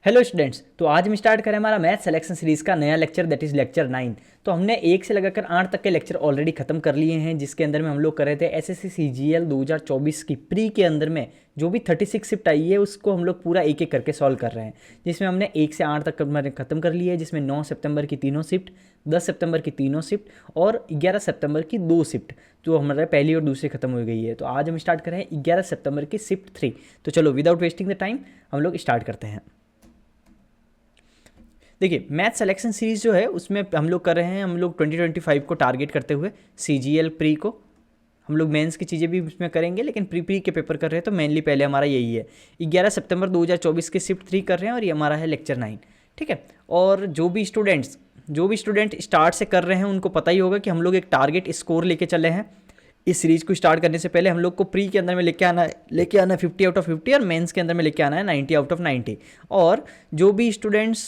Hello students, तो आज हम स्टार्ट करें हमारा मैथ सिलेक्शन सीरीज़ का नया लेक्चर दैट इज़ लेक्चर 9। तो हमने 1 से लगाकर 8 तक के लेक्चर ऑलरेडी खत्म कर लिए हैं, जिसके अंदर में हम लोग कर रहे थे एसएससी सीजीएल 2024 की प्री के अंदर में जो भी 36 शिफ्ट आई है उसको हम लोग पूरा एक एक करके सॉल्व कर रहे हैं, जिसमें हमने 1 से 8 तक खत्म कर ली है, जिसमें 9 सितंबर की तीनों शिफ्ट, 10 सितंबर की तीनों शिफ्ट और 11 सितंबर की 2 शिफ्ट जो हमारे पहली और दूसरी खत्म हो गई है। तो आज हम स्टार्ट कर रहे हैं 11 सितंबर की शिफ्ट 3। तो चलो विदाउट वेस्टिंग द टाइम हम लोग स्टार्ट करते हैं। देखिए, मैथ सिलेक्शन सीरीज़ जो है उसमें हम लोग कर रहे हैं, हम लोग 2025 को टारगेट करते हुए सीजीएल प्री को हम लोग मेंस की चीज़ें भी उसमें करेंगे, लेकिन प्री के पेपर कर रहे हैं तो मेनली पहले हमारा यही है। 11 सितंबर 2024 के शिफ्ट 3 कर रहे हैं और ये हमारा है लेक्चर 9। ठीक है, और जो भी स्टूडेंट स्टार्ट से कर रहे हैं उनको पता ही होगा कि हम लोग एक टारगेट स्कोर लेके चले हैं। इस सीरीज़ को स्टार्ट करने से पहले हम लोग को प्री के अंदर में लेके आना है 50 आउट ऑफ 50 और मेंस के अंदर में लेके आना है 90 आउट ऑफ 90। और जो भी स्टूडेंट्स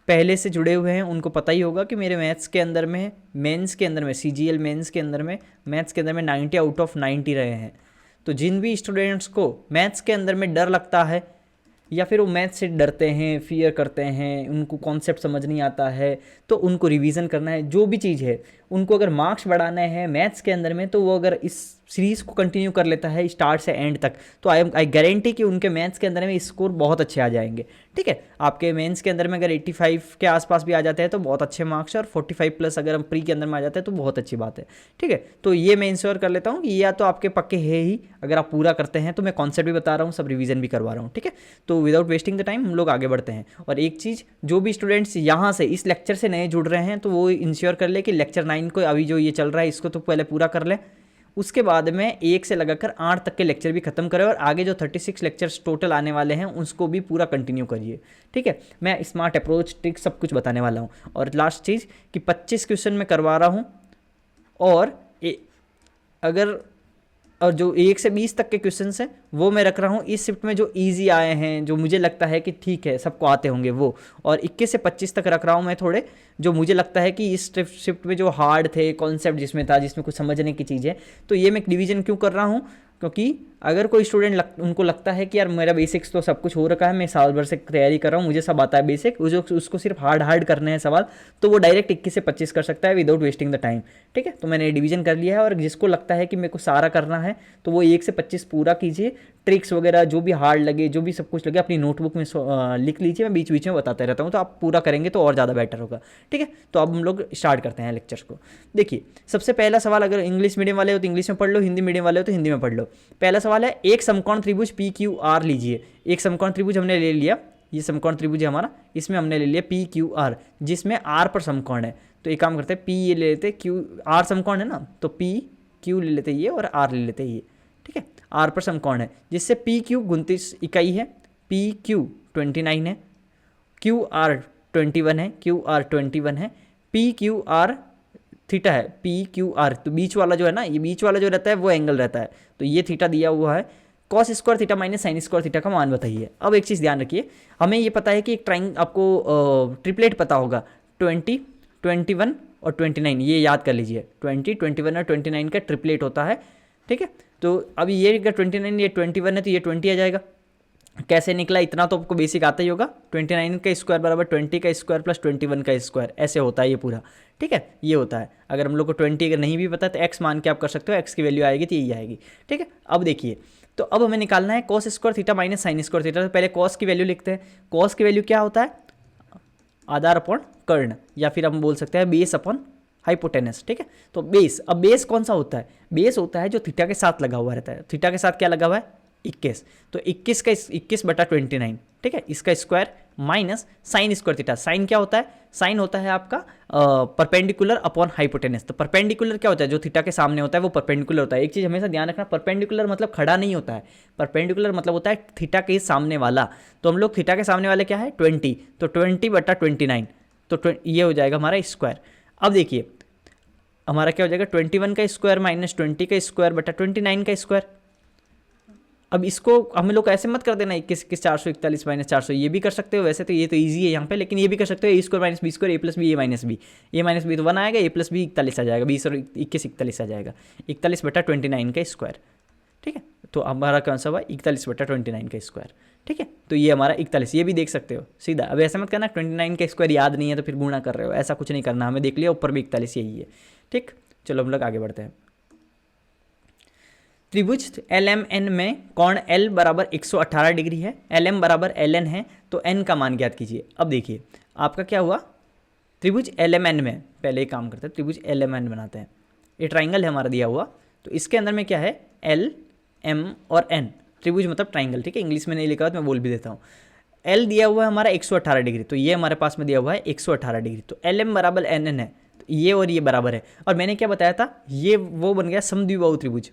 पहले से जुड़े हुए हैं उनको पता ही होगा कि मेरे मैथ्स के अंदर में, मेंस के अंदर में, सीजीएल मेंस के अंदर में, मैथ्स के अंदर में 90 आउट ऑफ 90 रहे हैं। तो जिन भी स्टूडेंट्स को मैथ्स के अंदर में डर लगता है या फिर वो मैथ्स से डरते हैं, फियर करते हैं, उनको कॉन्सेप्ट समझ नहीं आता है, तो उनको रिवीजन करना है। जो भी चीज़ है उनको अगर मार्क्स बढ़ाना है मैथ्स के अंदर में, तो वो अगर इस सीरीज़ को कंटिन्यू कर लेता है स्टार्ट से एंड तक, तो आई गारंटी कि उनके मैथ्स के अंदर में स्कोर बहुत अच्छे आ जाएंगे। ठीक है, आपके मेंस के अंदर में अगर 85 के आसपास भी आ जाते हैं तो बहुत अच्छे मार्क्स, और 45 प्लस अगर हम प्री के अंदर में आ जाते हैं तो बहुत अच्छी बात है। ठीक है, तो ये मैं इंश्योर कर लेता हूँ कि या तो आपके पक्के है ही, अगर आप पूरा करते हैं तो मैं कॉन्सेप्ट भी बता रहा हूँ, सब रिवीजन भी करवा रहा हूँ। ठीक है, तो विदाउट वेस्टिंग द टाइम हम लोग आगे बढ़ते हैं। और एक चीज़, जो भी स्टूडेंट्स यहाँ से इस लेक्चर से नए जुड़ रहे हैं तो वो इंश्योर कर ले कि लेक्चर 9 को अभी जो ये चल रहा है इसको तो पहले पूरा कर ले, उसके बाद में 1 से लगाकर 8 तक के लेक्चर भी खत्म करें और आगे जो 36 लेक्चर्स टोटल आने वाले हैं उसको भी पूरा कंटिन्यू करिए। ठीक है, मैं स्मार्ट अप्रोच ट्रिक सब कुछ बताने वाला हूँ। और लास्ट चीज़ कि 25 क्वेश्चन मैं करवा रहा हूँ, और अगर और जो 1 से 20 तक के क्वेश्चंस हैं वो मैं रख रहा हूँ इस शिफ्ट में, जो इजी आए हैं, जो मुझे लगता है कि ठीक है सबको आते होंगे वो, और 21 से 25 तक रख रहा हूँ मैं थोड़े जो मुझे लगता है कि इस शिफ्ट में जो हार्ड थे, कॉन्सेप्ट जिसमें था, जिसमें कुछ समझने की चीज़ है। तो ये मैं डिवीजन क्यों कर रहा हूँ, क्योंकि अगर कोई स्टूडेंट उनको लगता है कि यार मेरा बेसिक्स तो सब कुछ हो रखा है, मैं साल भर से तैयारी कर रहा हूँ, मुझे सब आता है बेसिक, उसको सिर्फ हार्ड करने हैं सवाल, तो वो डायरेक्ट 21 से 25 कर सकता है विदाउट वेस्टिंग द टाइम। ठीक है, तो मैंने डिवीजन कर लिया है, और जिसको लगता है कि मेरे को सारा करना है तो वो 1 से 25 पूरा कीजिए। ट्रिक्स वगैरह जो भी हार्ड लगे, जो भी सब कुछ लगे, अपनी नोटबुक में लिख लीजिए, मैं बीच बीच में बताते रहता हूँ, तो आप पूरा करेंगे तो और ज़्यादा बेटर होगा। ठीक है, तो अब हम लोग स्टार्ट करते हैं लेक्चर्स को। देखिए, सबसे पहला सवाल, अगर इंग्लिश मीडियम वाले हो तो इंग्लिश में पढ़ लो, हिंदी मीडियम वाले हो तो हिंदी में पढ़ लो। पहला सवाल है, एक समकोण त्रिभुज पी क्यू आर लीजिए। एक समकोण त्रिभुज हमने ले लिया, ये समकोण त्रिभुज है हमारा, इसमें हमने ले लिया पी क्यू आर, जिसमें आर पर समकोण है। तो एक काम करते हैं, पी ये ले लेते, क्यू आर समकोण है ना, तो पी क्यू ले लेते ये और आर ले लेते ये। ठीक है, आर पर समकोण है, जिससे पी क्यू 29 इकाई है, पी क्यू 29 है, क्यू आर 21 है, क्यू आर 21 है, पी क्यू आर थीटा है, पी क्यू आर, तो बीच वाला जो है ना, ये बीच वाला जो रहता है वो एंगल रहता है, तो ये थीटा दिया हुआ है। Cos square theta minus sine square theta का मान बताइए। अब एक चीज़ ध्यान रखिए, हमें ये पता है कि एक ट्राइंग, आपको ट्रिपलेट पता होगा, 20, 21 और 29, ये याद कर लीजिए, 20, 21 और 29 का ट्रिपलेट होता है। ठीक है, तो अब ये 29, ये 21 है तो ये 20 आ जाएगा। कैसे निकला, इतना तो आपको बेसिक आता ही होगा, 29 का स्क्वायर बराबर 20 का स्क्वायर प्लस 21 का स्क्वायर, ऐसे होता है ये पूरा। ठीक है, ये होता है। अगर हम लोग को 20 अगर नहीं भी पता तो एक्स मान के आप कर सकते हो, एक्स की वैल्यू आएगी तो यही आएगी। ठीक है, अब देखिए, तो अब हमें निकालना है cos square theta minus sine square theta. तो पहले कॉस की वैल्यू लिखते हैं। कॉस की वैल्यू क्या होता है, आधार अपॉन कर्ण, या फिर हम बोल सकते हैं बेस अपॉन हाइपोटेनस। ठीक है, तो बेस, अब बेस कौन सा होता है, बेस होता है जो थीटा के साथ लगा हुआ रहता है। थीटा के साथ क्या लगा हुआ है, 21, तो 21 का 21/29। ठीक है, इसका square minus sine square theta. Sine क्या होता है, साइन होता है आपका परपेंडिकुलर अपॉन हाइपोटेनस। तो परपेंडिकुलर क्या होता है, जो थीटा के सामने होता है वो परपेंडिकुलर होता है। एक चीज़ हमेशा ध्यान रखना, परपेंडिकुलर मतलब खड़ा नहीं होता है, परपेंडिकुलर मतलब होता है थीटा के सामने वाला। तो हम लोग थीटा के सामने वाले क्या है 20, तो 20/29, तो ये हो जाएगा हमारा स्क्वायर। अब देखिए हमारा क्या हो जाएगा, 21 का स्क्वायर माइनस 20 का स्क्वायर बटा 29 का स्क्वायर। अब इसको हम लोग ऐसे मत कर देना 21 441 माइनस 400, ये भी कर सकते हो, वैसे तो ये तो ईजी है यहाँ पे, लेकिन ये भी कर सकते हो, ए स्क्वायर माइनस बी स्क्वायर, ए प्लस बी, ए माइनस बी, ए माइनस बी तो 1 आएगा, ए प्लस बी 41 आ जाएगा, 20 और 21 41 आ जाएगा, 41/29 का स्क्वायर। ठीक है, तो हमारा कौन सा हुआ 41/29 का स्क्वायर। ठीक है, तो ये हमारा 41, ये भी देख सकते हो सीधा। अब ऐसा मत करना 29 का स्क्वायर याद नहीं है तो फिर गुणा कर रहे हो, ऐसा कुछ नहीं करना, हमें देख लिया ऊपर भी 41 यही है। ठीक, चलो हम लोग आगे बढ़ते हैं। त्रिभुज LMN में कोण L बराबर 118 डिग्री है, LM बराबर LN है, तो N का मान ज्ञात कीजिए। अब देखिए आपका क्या हुआ, त्रिभुज LMN में पहले एक काम करते हैं, त्रिभुज LMN बनाते हैं। ये ट्राइंगल है हमारा दिया हुआ, तो इसके अंदर में क्या है L M और N, त्रिभुज मतलब ट्राइंगल। ठीक है, इंग्लिश में नहीं लिखा हुआ तो मैं बोल भी देता हूँ। L दिया हुआ है हमारा 118 डिग्री, तो ये हमारे पास में दिया हुआ है 118 डिग्री, तो LM बराबर NN है, तो ये और ये बराबर है। और मैंने क्या बताया था, ये वो बन गया समद्विबाहु त्रिभुज,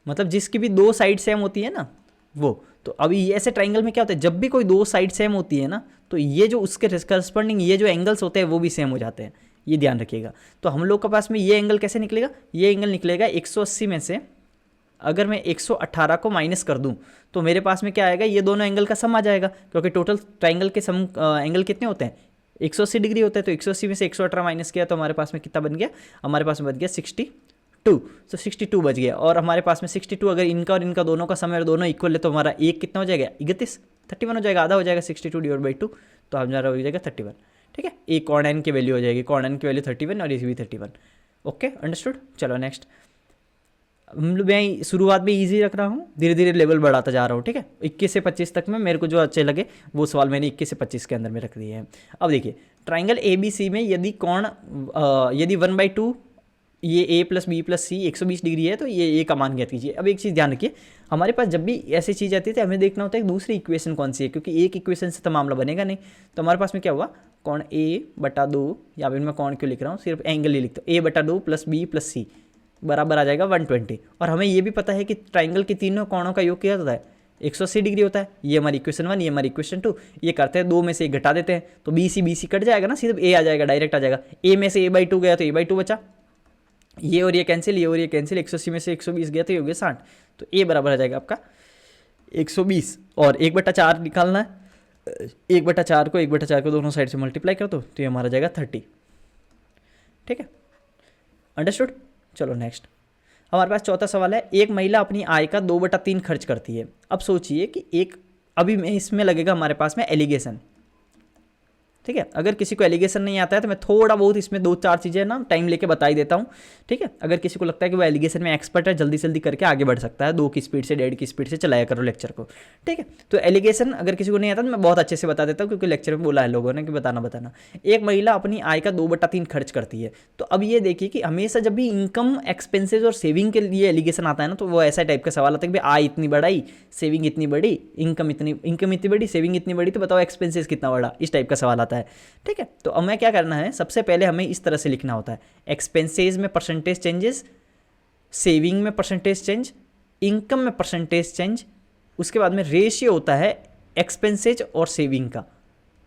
मतलब जिसकी भी दो साइड सेम होती है ना वो। तो अभी ये ऐसे ट्राइंगल में क्या होता है, जब भी कोई दो साइड सेम होती है ना, तो ये जो उसके करस्पॉन्डिंग ये जो एंगल्स होते हैं वो भी सेम हो जाते हैं, ये ध्यान रखिएगा। तो हम लोग के पास में ये एंगल कैसे निकलेगा, ये एंगल निकलेगा 180 में से अगर मैं 118 को माइनस कर दूं तो मेरे पास में क्या आएगा, ये दोनों एंगल का सम आ जाएगा, क्योंकि टोटल ट्राइंगल के सम एंगल कितने होते हैं 180 डिग्री होता है। तो 180 में से 118 माइनस किया तो हमारे पास में कितना बन गया, हमारे पास में बच गया 62, तो 62 बच गया। और हमारे पास में 62 अगर इनका और इनका दोनों का समय और दोनों इक्वल है तो हमारा एक कितना हो जाएगा 31, 31 हो जाएगा, आधा हो जाएगा 62/2, तो हमारा हो जाएगा 31। ठीक है, एक कोण N की वैल्यू हो जाएगी, कोण N की वैल्यू 31 और ये भी 31। Okay, understood. चलो नेक्स्ट, हम लोग मैं शुरुआत में इजी रख रहा हूँ, धीरे धीरे लेवल बढ़ाता जा रहा हूँ। ठीक है, 21 से 25 तक में मेरे को जो अच्छे लगे वो सवाल मैंने 21 से 25 के अंदर में रख दिए हैं। अब देखिए ट्राइंगल ABC में यदि कोण यदि 1/2 ये A + B + C 120 डिग्री है तो ये A का मान ज्ञात कीजिए। अब एक चीज़ ध्यान रखिए, हमारे पास जब भी ऐसी चीज़ आती है तो हमें देखना होता है कि दूसरी इक्वेशन कौन सी है, क्योंकि एक इक्वेशन से तो मामला बनेगा नहीं। तो हमारे पास में क्या हुआ, कोण A/2, या फिर मैं कोण क्यों लिख रहा हूँ, सिर्फ एंगल ही लिखता हूँ, A/2 + B + C बराबर आ जाएगा 120। और हमें ये भी पता है कि ट्राइंगल के तीनों कोणों का योग क्या होता है 180 डिग्री होता है। ये हमारी इक्वेशन 1, ये हमारी इक्वेशन 2। ये करते हैं 2 में से 1 घटा देते हैं तो BC कट जाएगा ना, सीधे A आ जाएगा, डायरेक्ट आ जाएगा। A में से A/2 गया तो A/2 बचा, ये और ये कैंसिल, ये और ये कैंसिल, 180 में से 120 गया तो ये हो गया 60, तो A बराबर आ जाएगा आपका 120। और 1/4 निकालना है, 1/4 को 1/4 को दोनों साइड से मल्टीप्लाई कर दो तो ये हमारा जाएगा 30। ठीक है, अंडरस्टूड। चलो नेक्स्ट, हमारे पास चौथा सवाल है, एक महिला अपनी आय का 2/3 खर्च करती है। अब सोचिए कि एक अभी में इसमें लगेगा हमारे पास में एलिगेशन। ठीक है, अगर किसी को एलिगेशन नहीं आता है तो मैं थोड़ा बहुत इसमें 2-4 चीज़ें ना टाइम लेके बता ही देता हूँ। ठीक है, अगर किसी को लगता है कि वो एलिगेशन में एक्सपर्ट है, जल्दी जल्दी करके आगे बढ़ सकता है, 2 की स्पीड से 1.5 की स्पीड से चलाया करो लेक्चर को। ठीक है, तो एलिगेशन अगर किसी को नहीं आता तो मैं बहुत अच्छे से बता देता हूँ, क्योंकि लेक्चर में बोला है लोगों ने कि बताना। एक महिला अपनी आय का 2/3 खर्च करती है। तो अब ये देखिए कि हमेशा जब भी इनकम, एक्सपेंसेज और सेविंग के लिए एलिगेशन आता है ना, तो वो ऐसा टाइप का सवाल आता है कि भाई आय इतनी बढ़ाई, सेविंग इतनी बढ़ी, इनकम इतनी बढ़ी, सेविंग इतनी बढ़ी, तो बताओ एक्सपेंसेस कितना बढ़ा, इस टाइप का सवाल आता है। ठीक है, तो अब हमें क्या करना है, सबसे पहले हमें इस तरह से लिखना होता है, एक्सपेंसेस में परसेंटेज चेंजेस, सेविंग में परसेंटेज चेंज, इनकम में परसेंटेज चेंज, उसके बाद में रेशियो होता है एक्सपेंसेज और सेविंग का।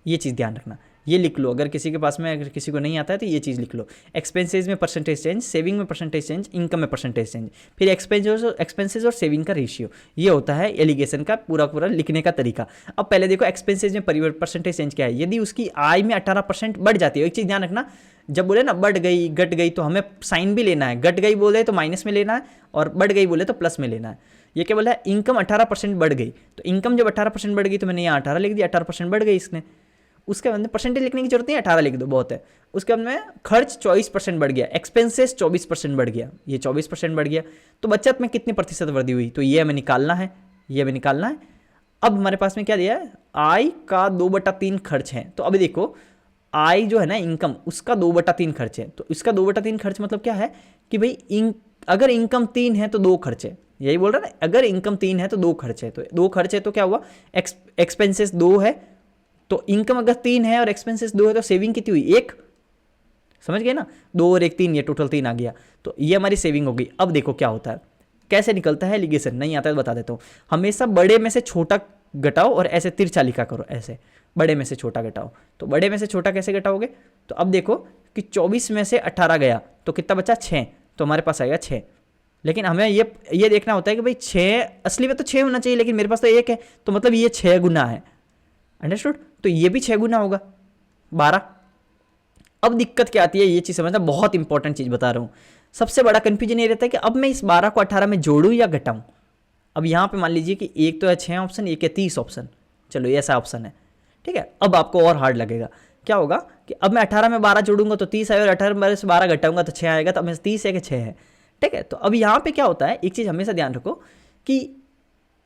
ये चीज़ ध्यान रखना, ये लिख लो, अगर किसी के पास में, अगर किसी को नहीं आता है तो ये चीज़ लिख लो, एक्सपेंसेज में परसेंटेज चेंज, सेविंग में परसेंटेज चेंज, इनकम में परसेंटेज चेंज, फिर एक्सपेंसेज और सेविंग का रेशियो। ये होता है एलिगेशन का पूरा लिखने का तरीका। अब पहले देखो एक्सपेंसेज में परसेंटेज चेंज क्या है, यदि उसकी आय में 18% बढ़ जाती है। एक चीज़ ध्यान रखना, जब बोले ना बढ़ गई घट गई तो हमें साइन भी लेना है, घट गई बोले तो माइनस में लेना है और बढ़ गई बोले तो प्लस में लेना है। ये क्या बोला है, इनकम 18% बढ़ गई, तो इनकम जब 18% बढ़ गई तो मैंने यहाँ 18 लिख दिया, 18% बढ़ गई इसने। उसके बाद में परसेंटेज लिखने की जरूरत नहीं है, 18 लिख दो बहुत है। उसके बाद में खर्च 24% बढ़ गया, एक्सपेंसेस 24% बढ़ गया, ये 24% बढ़ गया, तो बचत में कितनी प्रतिशत वृद्धि हुई, तो ये हमें निकालना है, ये हमें निकालना है। अब हमारे पास में क्या दिया है, आय का 2/3 खर्च है। तो अभी देखो आय जो है ना इनकम, उसका 2/3 खर्च है। तो इसका 2/3 खर्च मतलब क्या है कि भाई अगर इनकम 3 है तो 2 खर्च है, यही बोल रहा ना, अगर इनकम 3 है तो 2 खर्च है। तो 2 खर्च है तो क्या हुआ, एक्सपेंसेस 2 है, तो इनकम अगर 3 है और एक्सपेंसेस 2 है तो सेविंग कितनी हुई, 1। समझ गए ना, 2 और 1 3, ये टोटल 3 आ गया, तो ये हमारी सेविंग हो गई। अब देखो क्या होता है, कैसे निकलता है एलिगेशन, नहीं आता है तो बता देता हूँ। हमेशा बड़े में से छोटा घटाओ और ऐसे तिरछा लिखा करो, ऐसे बड़े में से छोटा घटाओ। तो बड़े में से छोटा कैसे घटाओगे, तो अब देखो कि 24 में से 18 गया तो कितना बचा, 6, तो हमारे पास आएगा 6। लेकिन हमें ये देखना होता है कि भाई 6 असली में तो 6 होना चाहिए, लेकिन मेरे पास तो 1 है, तो मतलब ये 6 गुना है। अंडरस्टूड, तो ये भी 6 गुना होगा, 12। अब दिक्कत क्या आती है, ये चीज़ समझना, बहुत इंपॉर्टेंट चीज़ बता रहा हूँ। सबसे बड़ा कंफ्यूजन ये रहता है कि अब मैं इस 12 को 18 में जोड़ूं या घटाऊं। अब यहाँ पे मान लीजिए कि एक तो है 6 ऑप्शन, एक है 30 ऑप्शन, चलो ये ऐसा ऑप्शन है, ठीक है। अब आपको और हार्ड लगेगा, क्या होगा कि अब मैं 18 में 12 जोड़ूंगा तो 30 आएगा, और 18 में से 12 घटाऊंगा तो 6 आएगा, तो अब मैं 30 है कि 6 है, ठीक है। तो अब यहाँ पे क्या होता है, एक चीज़ हमेशा ध्यान रखो कि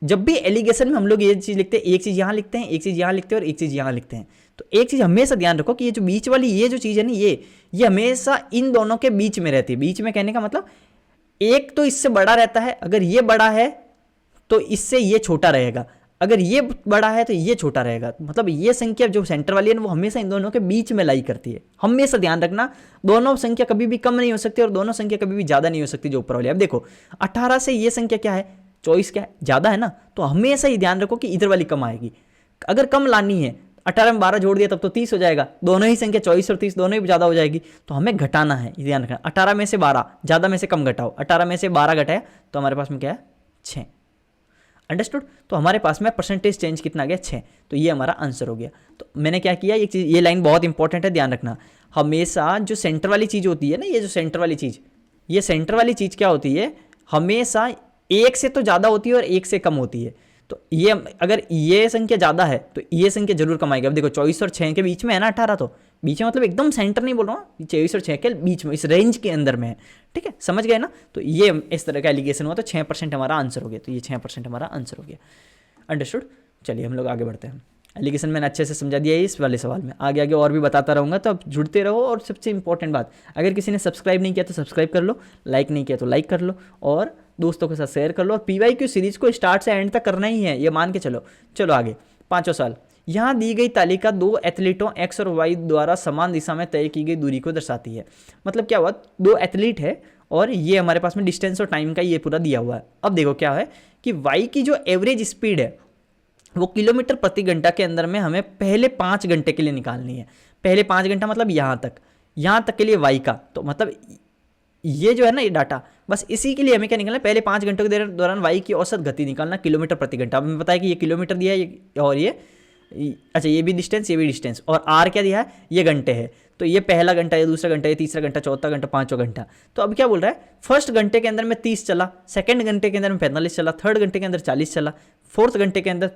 जब भी एलिगेशन में हम लोग ये चीज़ लिखते हैं, एक चीज़ यहाँ लिखते हैं, एक चीज़ यहाँ लिखते हैं और एक चीज़ यहाँ लिखते हैं, तो एक चीज़ हमेशा ध्यान रखो कि ये जो बीच वाली ये जो चीज़ है ना, ये हमेशा इन दोनों के बीच में रहती है। बीच में कहने का मतलब एक तो इससे बड़ा रहता है, अगर ये बड़ा है तो इससे ये छोटा रहेगा, अगर ये बड़ा है तो ये छोटा रहेगा, मतलब ये संख्या जो सेंटर वाली है ना वो हमेशा इन दोनों के बीच में लाई करती है। हमेशा ध्यान रखना, दोनों संख्या कभी भी कम नहीं हो सकती और दोनों संख्या कभी भी ज़्यादा नहीं हो सकती जो ऊपर वाली। अब देखो 18 से ये संख्या क्या है, 24 क्या है, ज़्यादा है ना, तो हमेशा ही ध्यान रखो कि इधर वाली कम आएगी। अगर कम लानी है, 18 में 12 जोड़ दिया तब तो 30 हो जाएगा, दोनों ही संख्या 24 और 30 दोनों ही ज़्यादा हो जाएगी, तो हमें घटाना है, ये ध्यान रखना। 18 में से 12 ज़्यादा में से कम घटाओ, 18 में से 12 घटाया तो हमारे पास में क्या है 6, अंडरस्टूड। तो हमारे पास में परसेंटेज चेंज कितना आ गया 6, तो ये हमारा आंसर हो गया। तो मैंने क्या किया, एक चीज़, ये लाइन बहुत इंपॉर्टेंट है, ध्यान रखना। हमेशा जो सेंटर वाली चीज़ होती है ना, ये जो सेंटर वाली चीज़, ये सेंटर वाली चीज़ क्या होती है, हमेशा एक से तो ज़्यादा होती है और एक से कम होती है। तो ये अगर ये संख्या ज़्यादा है तो ये संख्या जरूर कम आएगी। अब देखो 24 और 6 के बीच में है ना 18, तो बीच में मतलब एकदम सेंटर नहीं बोल रहा हूँ, 24 और 6 के बीच में, इस रेंज के अंदर में है, ठीक है, समझ गए ना। तो ये इस तरह का एलिगेशन हुआ, तो 6% हमारा आंसर हो गया, तो ये 6% हमारा आंसर हो गया, अंडरस्टूड। चलिए हम लोग आगे बढ़ते हैं। एलिगेशन मैंने अच्छे से समझा दिया है इस वाले सवाल में, आगे आगे और भी बताता रहूँगा, तो अब जुड़ते रहो। और सबसे इंपॉर्टेंट बात, अगर किसी ने सब्सक्राइब नहीं किया तो सब्सक्राइब कर लो, लाइक नहीं किया तो लाइक कर लो, और दोस्तों के साथ शेयर कर लो। और PYQ सीरीज को स्टार्ट से एंड तक करना ही है, ये मान के चलो। चलो आगे, 5वां सवाल। यहाँ दी गई तालिका दो एथलीटों X और Y द्वारा समान दिशा में तय की गई दूरी को दर्शाती है। मतलब क्या हुआ, दो एथलीट है और ये हमारे पास में डिस्टेंस और टाइम का ये पूरा दिया हुआ है। अब देखो क्या है कि Y की जो एवरेज स्पीड है वो किलोमीटर प्रति घंटा के अंदर में हमें पहले 5 घंटे के लिए निकालनी है। पहले 5 घंटा मतलब यहाँ तक के लिए Y का, तो मतलब ये जो है ना ये डाटा, बस इसी के लिए हमें क्या निकालना है, पहले 5 घंटों के दौरान Y की औसत गति निकालना किलोमीटर प्रति घंटा। अब हमें पता है कि ये किलोमीटर दिया है और ये अच्छा ये भी डिस्टेंस, ये भी डिस्टेंस, और R क्या दिया है, ये घंटे है। तो ये पहला घंटा, ये दूसरा घंटा, ये तीसरा घंटा, चौथा घंटा, 5वां घंटा। तो अब क्या बोल रहा है, फर्स्ट घंटे के अंदर में 30 चला, सेकंड घंटे के अंदर में 45 चला, थर्ड घंटे के अंदर 40 चला, फोर्थ घंटे के अंदर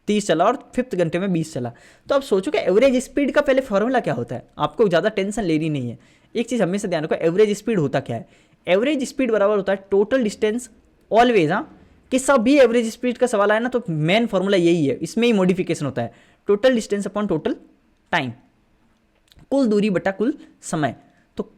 30 चला और फिफ्थ घंटे में 20 चला। तो अब सोचो कि एवरेज स्पीड का पहले फॉर्मूला क्या होता है, आपको ज़्यादा टेंशन लेनी नहीं है। एक चीज़ हमेशा ध्यान रखो, एवरेज स्पीड होता क्या है, एवरेज स्पीड बराबर होता है टोटल डिस्टेंस ऑलवेज। हाँ, कि सभी एवरेज स्पीड का सवाल आया ना तो मेन फॉर्मूला यही है, इसमें ही मॉडिफिकेशन होता है, total distance upon total time, कुल दूरी बटा कुल समय। तो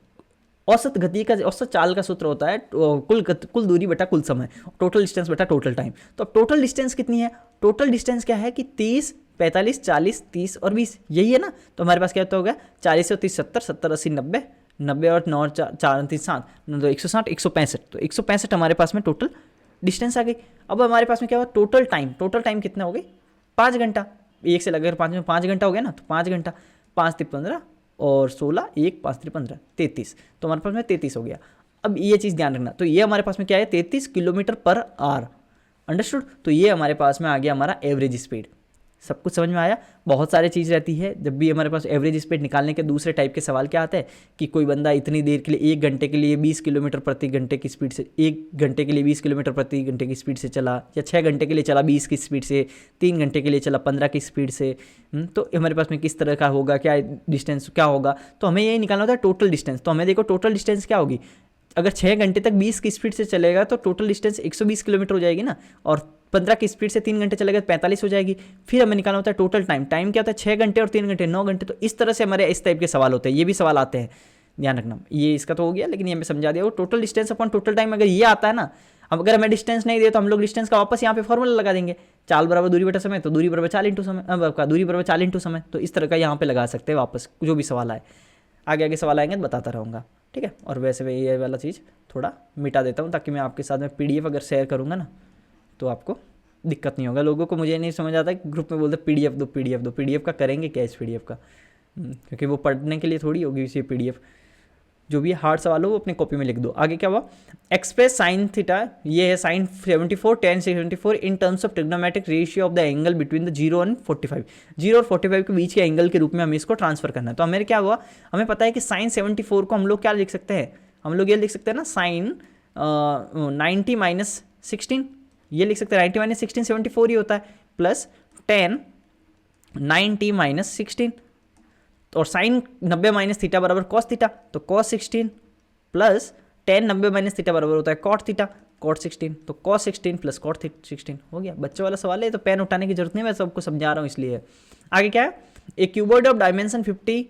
औसत गति का, औसत चाल का सूत्र होता है कुल दूरी बटा कुल समय, टोटल डिस्टेंस बटा टोटल टाइम। तो अब टोटल डिस्टेंस कितनी है, टोटल डिस्टेंस क्या है कि 30, 45, 40, 30 और 20, यही है ना। तो हमारे पास क्या हो गया 40 और 30 70, 70 80 90, 90 और 9 4 3 7 तो 160, 165, तो 165 हमारे पास में टोटल डिस्टेंस आ गई। अब हमारे पास में क्या हुआ, टोटल टाइम कितना हो गई, 5 घंटा। एक से लगकर 5 में 5 घंटा हो गया ना, तो 5 घंटा, 5 3 15 और 16, 1 5 3 15 33, तो हमारे पास में 33 हो गया। अब ये चीज़ ध्यान रखना, तो ये हमारे पास में क्या है 33 किलोमीटर पर आवर, अंडरस्टूड। तो ये हमारे पास में आ गया हमारा एवरेज स्पीड। सब कुछ समझ में आया। बहुत सारी चीज़ रहती है जब भी हमारे पास एवरेज स्पीड निकालने के दूसरे टाइप के सवाल क्या आते हैं कि कोई बंदा इतनी देर के लिए 1 घंटे के लिए 20 किलोमीटर प्रति घंटे की स्पीड से, 1 घंटे के लिए 20 किलोमीटर प्रति घंटे की स्पीड से चला, या 6 घंटे के लिए चला 20 की स्पीड से, 3 घंटे के लिए चला 15 की स्पीड से। तो हमारे पास में किस तरह का होगा, क्या डिस्टेंस क्या होगा, तो हमें ये निकालना होता है टोटल डिस्टेंस। तो हमें देखो टोटल डिस्टेंस क्या होगी, अगर 6 घंटे तक 20 की स्पीड से चलेगा तो टोटल डिस्टेंस 120 किलोमीटर हो जाएगी ना, और 15 की स्पीड से 3 घंटे चलेगा तो 45 हो जाएगी। फिर हमें निकालना होता है टोटल टाइम क्या होता है 6 घंटे और 3 घंटे 9 घंटे। तो इस तरह से हमारे इस टाइप के सवाल होते हैं, ये भी सवाल आते हैं, ध्यान रखना। ये इसका तो हो गया, लेकिन ये मैं समझा दिया। वो total distance upon total time अगर ये आता है ना, अब अगर हमें डिस्टेंस नहीं दे तो हम लोग डिस्टेंस का वापस यहाँ पे फॉर्मूला लगा देंगे, चाल बराबर दूरी बटा समय, तो दूरी बराबर 4 इंटू समय, अब आपका दूरी बराबर 4 इंटू समय। तो इस तरह का यहाँ पे लगा सकते हैं वापस जो भी सवाल आए। आगे आगे सवाल आएंगे तो बताता रहूँगा, ठीक है। और वैसे भी ये वाला चीज़ थोड़ा मिटा देता हूँ ताकि मैं आपके साथ में PDF अगर शेयर करूँगा ना तो आपको दिक्कत नहीं होगा। लोगों को मुझे नहीं समझ आता कि ग्रुप में बोलते PDF दो, PDF का करेंगे क्या इस PDF का, क्योंकि वो पढ़ने के लिए थोड़ी होगी इसी PDF। जो भी हार्ड सवाल हो वो अपने कॉपी में लिख दो। आगे क्या हुआ, एक्सप्रेस साइन थीटा, ये है sine 74 tan 74 in terms of trigonometric ratio of the angle between the 0 and 45, 0 और 45 के बीच के एंगल के रूप में हमें इसको ट्रांसफर करना है। तो हमें क्या हुआ, हमें पता है कि साइन 74 को हम लोग क्या लिख सकते हैं, हम लोग ये लिख सकते हैं ना साइन 90 - 16, ये लिख सकते हैं 90 माइनस 16 74 ही होता है, प्लस 10 90 माइनस 16, और साइन 90 माइनस थीटा बराबर कॉस थीटा, तो कॉस 16 प्लस 10 90 माइनस थीटा बराबर होता है कॉट थीटा, कॉट 16, तो कॉस 16 प्लस कॉट 16 हो गया। बच्चों वाला सवाल है तो पेन उठाने की जरूरत नहीं, मैं सबको समझा रहा हूँ इसलिए। आगे क्या है, ए क्यूबॉइड ऑफ डायमेंशन 50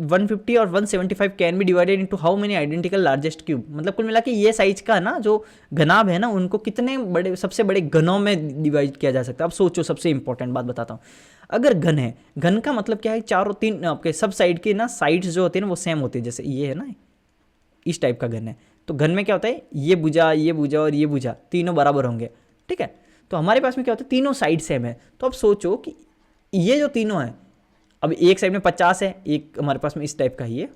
150 और 175 can be divided into how many identical largest cube. मतलब कुल मिला के ये साइज का ना जो घनाभ है ना, उनको कितने बड़े सबसे बड़े घनों में डिवाइड किया जा सकता है। अब सोचो, सबसे इंपॉर्टेंट बात बताता हूँ। अगर घन है, घन का मतलब क्या है, चारों तीन आपके सब साइड की ना साइड्स जो होती है ना वो सेम होती है, जैसे ये है ना, इस टाइप का घन है। तो घन में क्या होता है, ये भुजा और ये भुजा तीनों बराबर होंगे, ठीक है। तो हमारे पास में क्या होता है, तीनों साइड सेम है। तो अब सोचो कि ये जो तीनों है, अब एक साइड में 50 है, एक हमारे पास में इस टाइप का ही है।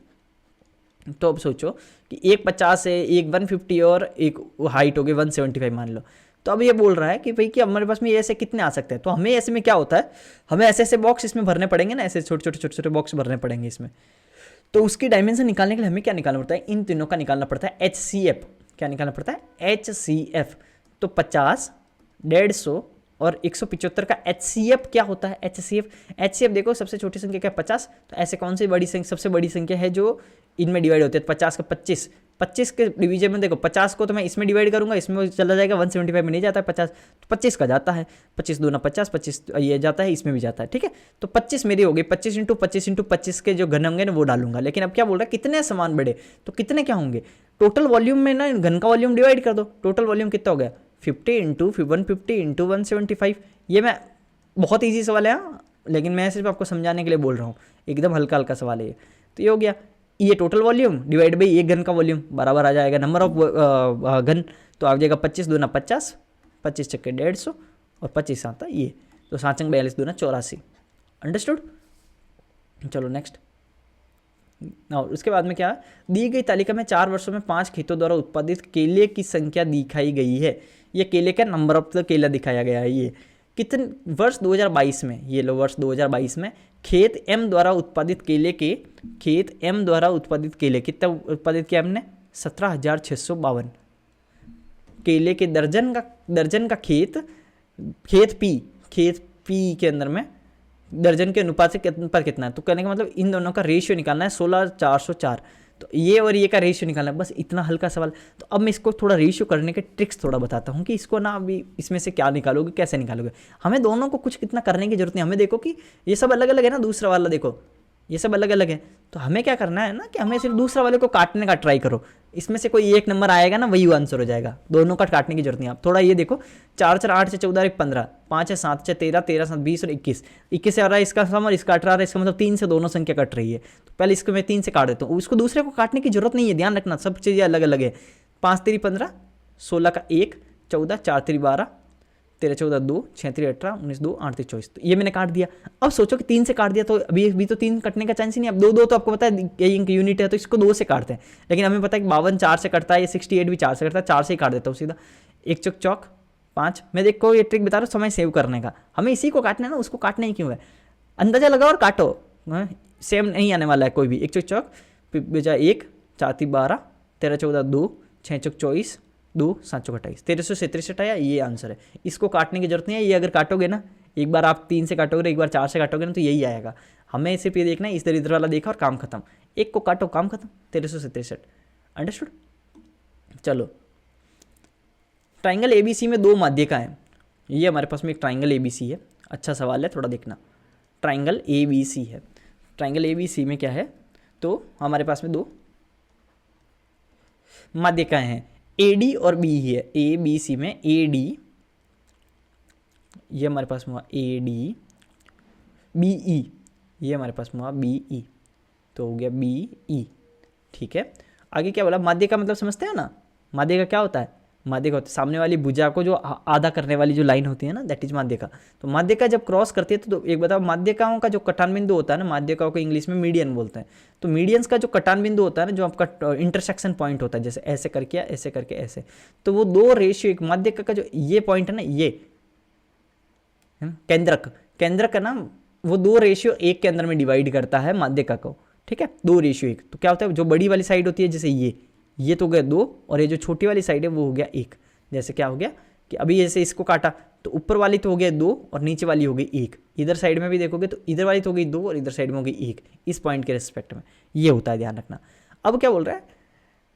तो अब सोचो कि एक 50 है, एक 150 और एक हाइट हो गई 175 मान लो। तो अब ये बोल रहा है कि भाई कि हमारे पास में ये ऐसे कितने आ सकते हैं। तो हमें ऐसे में क्या होता है, हमें ऐसे ऐसे बॉक्स इसमें भरने पड़ेंगे ना, ऐसे छोटे छोटे बॉक्स भरने पड़ेंगे इसमें। तो उसकी डायमेंशन निकालने के लिए हमें क्या निकालना पड़ता है, इन तीनों का निकालना पड़ता है HCF। क्या निकालना पड़ता है, HCF। तो 50, 150 और 175 का HCF क्या होता है, HCF देखो, सबसे छोटी संख्या क्या है 50। तो ऐसे कौन सी बड़ी संख्या, सबसे बड़ी संख्या है जो इनमें डिवाइड होती है। 50 का 25 के डिवीजन में देखो, 50 को तो मैं इसमें डिवाइड करूंगा, इसमें चला जाएगा, 175 में नहीं जाता है 50, तो 25 का जाता है, 25 दूना 50, 25 ये जाता है, इसमें भी जाता है, ठीक है। तो 25 मेरी हो गई, 25 इंटू 25 के जो घन होंगे ना वो डालूंगा। लेकिन अब क्या बोल रहा है, कितने समान बड़े, तो कितने क्या होंगे, टोटल वॉल्यूम में ना घन का वॉल्यूम डिवाइड कर दो। टोटल वॉल्यूम कितना हो गया, 50 इंटू 150 इंटू 175। ये मैं बहुत ईजी सवाल है हाँ, लेकिन मैं सिर्फ आपको समझाने के लिए बोल रहा हूँ, एकदम हल्का हल्का सवाल है ये। तो ये हो गया, ये टोटल वॉल्यूम डिवाइड बाई एक घन का वॉल्यूम बराबर आ जाएगा नंबर ऑफ घन। तो आ जाएगा 25 दूना 50, 25 चक्के 150 और 25 आता ये, तो 7 चंग 42 दूना 84। अंडरस्टूड। चलो नेक्स्ट। और उसके बाद में क्या है, दी गई तालिका में 4 वर्षों में 5 खेतों द्वारा उत्पादित केले की संख्या दिखाई गई है। ये केले का नंबर ऑफ द केला दिखाया गया है। ये कितने वर्ष 2022 में, ये लो वर्ष 2022 में खेत M द्वारा उत्पादित केले कितना उत्पादित किया हमने, 17,652 केले के दर्जन का खेत P के अंदर में दर्जन के अनुपात से पर कितना है। तो कहने का मतलब इन दोनों का रेशियो निकालना है 16,404। तो ये और ये का रेशियो निकालना है, बस इतना हल्का सवाल। तो अब मैं इसको थोड़ा रेशियो करने के ट्रिक्स थोड़ा बताता हूँ कि इसको ना अभी इसमें से क्या निकालोगे, कैसे निकालोगे। हमें दोनों को कुछ कितना करने की जरूरत नहीं। हमें देखो कि ये सब अलग अलग है ना, दूसरा वाला देखो ये सब अलग अलग है। तो हमें क्या करना है ना कि हमें सिर्फ दूसरा वाले को काटने का ट्राई करो। इसमें से कोई एक नंबर आएगा ना, वही आंसर हो जाएगा। दोनों का काटने की जरूरत नहीं। आप थोड़ा ये देखो, 4 4 8 6 14 1 15, 5 6 7 6 13 13 7 20 और 21 से आ रहा है इसका सम और इसका 18 आ रहा है। इसका मतलब 3 से दोनों संख्या कट रही है। तो पहले इसको मैं 3 से काट देता हूँ, उसको दूसरे को काटने की जरूरत नहीं है। ध्यान रखना, सब चीज़ें अलग अलग है। 5 3 15, 16 का 1 14, 4 3 12, 13 14 2, 6 3 18, 19 2 8 3 24। तो ये मैंने काट दिया। अब सोचो कि 3 से काट दिया तो अभी तो 3 कटने का चांस ही नहीं। अब 2 2 तो आपको पता है यूनिट है, तो इसको 2 से काटते हैं। लेकिन हमें पता है कि 52 4 से कटता है, ये 68 भी 4 से कटता है, 4 से ही काट देता हूँ सीधा। 1 चौक चौक 5। मैं देखो ये ट्रिक बता रहा हूँ समय सेव करने का। हमें इसी को काटना है ना, उसको काटना ही क्यों है। अंदाजा लगाओ और काटो, सेम नहीं आने वाला है कोई भी। 1 चौक चौक बचा 1, 4 3 12, 13 14 2, 6 चौक 24, 2 7 चौक 28, 1363 आया। ये आंसर है। इसको काटने की जरूरत नहीं है। ये अगर काटोगे ना, एक बार आप 3 से काटोगे, एक बार 4 से काटोगे ना, तो यही आएगा। हमें सिर्फ ये देखना है, इस इधर वाला देखा और काम खत्म। एक को काटो, काम खत्म। 1363। अंडरस्टूड। चलो, ट्राइंगल ABC में 2 माध्यिका है। ये हमारे पास में एक ट्राइंगल ABC है। अच्छा सवाल है, थोड़ा देखना। ट्राइंगल ABC है। ट्राइंगल ABC में क्या है, तो हमारे पास में 2 माध्यिकाएं हैं, AD और BE है। ABC में AD, ये हमारे पास में हुआ AD, BE, ये हमारे पास में हुआ BE, तो हो गया BE। ठीक है, आगे क्या बोला, माध्य का मतलब समझते हो ना। माध्य का क्या होता है, माध्य का होता है सामने वाली भुजा को जो आधा करने वाली जो लाइन होती है ना, दैट इज माध्य का। तो माध्य का जब क्रॉस करती है तो एक बताओ, माध्यिकाओं का जो कटान बिंदु होता है ना, माध्यिकाओं को इंग्लिश में मीडियन बोलते हैं। तो मीडियंस का जो कटान बिंदु होता है ना, जो आपका इंटरसेक्शन पॉइंट होता है, जैसे ऐसे करके ऐसे करके ऐसे, तो वो 2 रेशियो, एक माध्यिका का जो ये पॉइंट है ना, ये केंद्रक है ना, वो 2 रेशियो 1 के अंदर में डिवाइड करता है माध्यिका को। ठीक है, 2 रेशियो 1। तो क्या होता है, जो बड़ी वाली साइड होती है, जैसे ये तो हो गया 2, और ये जो छोटी वाली साइड है वो हो गया 1। जैसे क्या हो गया, कि अभी ऐसे इसको काटा तो ऊपर वाली तो हो गया 2 और नीचे वाली हो गई 1, इधर साइड में भी देखोगे तो इधर वाली तो हो गई 2 और इधर साइड में हो गई 1, इस पॉइंट के रिस्पेक्ट में ये होता है, ध्यान रखना। अब क्या बोल रहा है,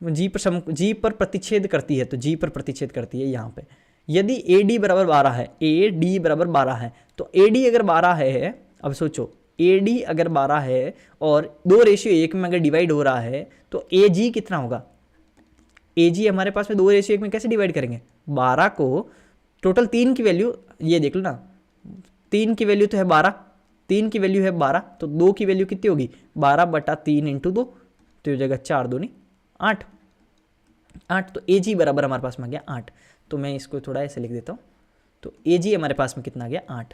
जी पर प्रतिच्छेद करती है, तो जी पर प्रतिच्छेद करती है यहाँ पे। यदि ए डी बराबर 12 है, ए डी बराबर 12 है, तो ए डी अगर 12 है, अब सोचो ए डी अगर 12 है और 2:1 में अगर डिवाइड हो रहा है तो ए जी कितना होगा, ए जी हमारे पास में 2:1 में कैसे डिवाइड करेंगे, 12 को टोटल 3 की वैल्यू ये देख लो ना, 3 की वैल्यू तो है 12, 3 की वैल्यू है 12, तो 2 की वैल्यू कितनी होगी 12/3 इंटू 2, तो हो जाएगा 4 दूनी 8, 8, तो ए जी बराबर हमारे पास में आ गया 8। तो मैं इसको थोड़ा ऐसे लिख देता हूँ, तो ए जी हमारे पास में कितना आ गया 8,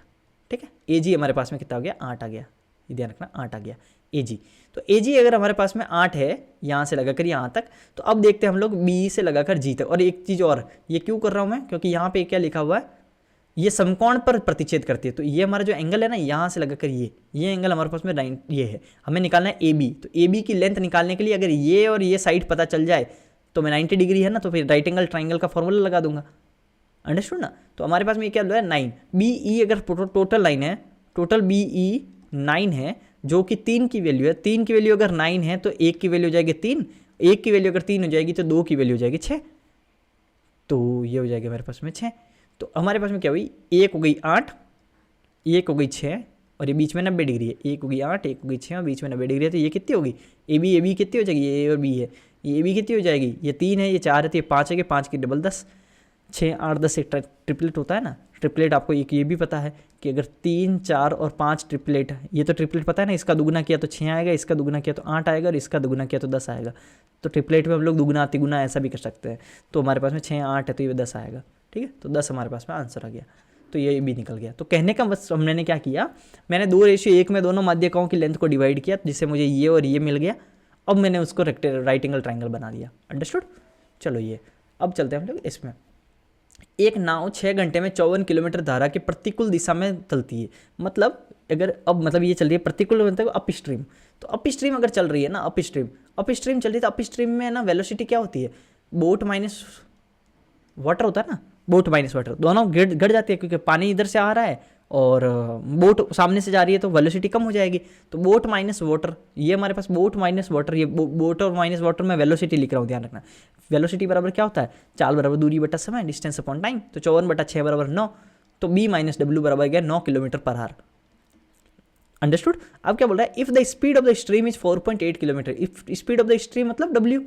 ठीक है, ए जी हमारे पास में कितना आ गया 8 आ गया, ये ध्यान रखना 8 आ गया ए जी। तो ए जी अगर हमारे पास में 8 है यहाँ से लगाकर यहाँ तक, तो अब देखते हैं हम लोग बी से लगाकर जी तक। और एक चीज़ और, ये क्यों कर रहा हूँ मैं, क्योंकि यहाँ पे क्या लिखा हुआ है, ये समकोण पर प्रतिच्छेद करती है, तो ये हमारा जो एंगल है ना यहाँ से लगाकर ये एंगल हमारे पास में 9 ये है, हमें निकालना है ए बी। तो ए बी की लेंथ निकालने के लिए अगर ये और ये साइड पता चल जाए तो मैं 90 डिग्री है ना, तो फिर राइट एंगल ट्राइंगल का फॉर्मूला लगा दूंगा, अंडरस्टूड ना। तो हमारे पास में ये क्या है 9, बी ई अगर टोटल लाइन है, टोटल बी ई 9 है, जो कि 3 की वैल्यू है, 3 की वैल्यू अगर 9 है तो 1 की वैल्यू हो जाएगी 3, 1 की वैल्यू अगर 3 हो जाएगी तो 2 की वैल्यू हो जाएगी 6, तो ये हो जाएगा हमारे पास में 6। तो हमारे पास में क्या हुई, 1 हो गई 8, 1 हो गई 6 और ये बीच में 90 डिग्री है, 1 हो गई 8, 1 हो गई 6 और बीच में 90 डिग्री है, तो ये कितनी होगी ए बी कितनी हो जाएगी, ये ए और बी है, ये बी कितनी हो जाएगी, ये 3 है, ये 4 है, तो ये 5 है, 5 की डबल 10, 6 8 10 एक ट्रिपलेट होता है ना, ट्रिपलेट आपको एक ये भी पता है कि अगर 3 4 और 5 ट्रिपलेट, ये तो ट्रिपलेट पता है ना, इसका दुगुना किया तो 6 आएगा, इसका दुगुना किया तो 8 आएगा और इसका दुगुना किया तो 10 आएगा। तो ट्रिपलेट में हम लोग दुगुना तिगुना ऐसा भी कर सकते हैं, तो हमारे पास में 6 8 है तो ये 10 आएगा, ठीक है, तो 10 हमारे पास में आंसर आ गया, तो ये भी निकल गया। तो कहने का बस हमने क्या किया, मैंने 2:1 में दोनों माध्यिकाओं की लेंथ को डिवाइड किया जिससे मुझे ये और ये मिल गया, अब मैंने उसको राइट एंगल ट्राइंगल बना दिया, अंडरस्टूड। चलो ये अब चलते हैं हम लोग इसमें। एक नाव 6 घंटे में 54 किलोमीटर धारा के प्रतिकूल दिशा में चलती है, मतलब अगर अब मतलब ये चल रही है प्रतिकूल मतलब अप स्ट्रीम, तो अप स्ट्रीम अगर चल रही है ना, अप स्ट्रीम चल रही है, तो अप स्ट्रीम में ना वेलोसिटी क्या होती है, बोट माइनस वाटर होता है ना, बोट माइनस वाटर दोनों घट जाती है, क्योंकि पानी इधर से आ रहा है और बोट सामने से जा रही है, तो वेलोसिटी कम हो जाएगी, तो बोट माइनस वाटर, ये हमारे पास बोट माइनस वाटर, ये बोट और माइनस वाटर में वेलोसिटी लिख रहा हूँ, ध्यान रखना। वेलोसिटी बराबर क्या होता है, चाल बराबर दूरी बटा समय, डिस्टेंस अपॉन टाइम, तो 54/6 बराबर 9, तो बी माइनस डब्ल्यू बराबर गया 9 किलोमीटर पर आवर, अंडरस्टूड। अब क्या बोल रहा है, if the speed of the stream is 4.8 kilometre, if speed of the stream मतलब डब्ल्यू,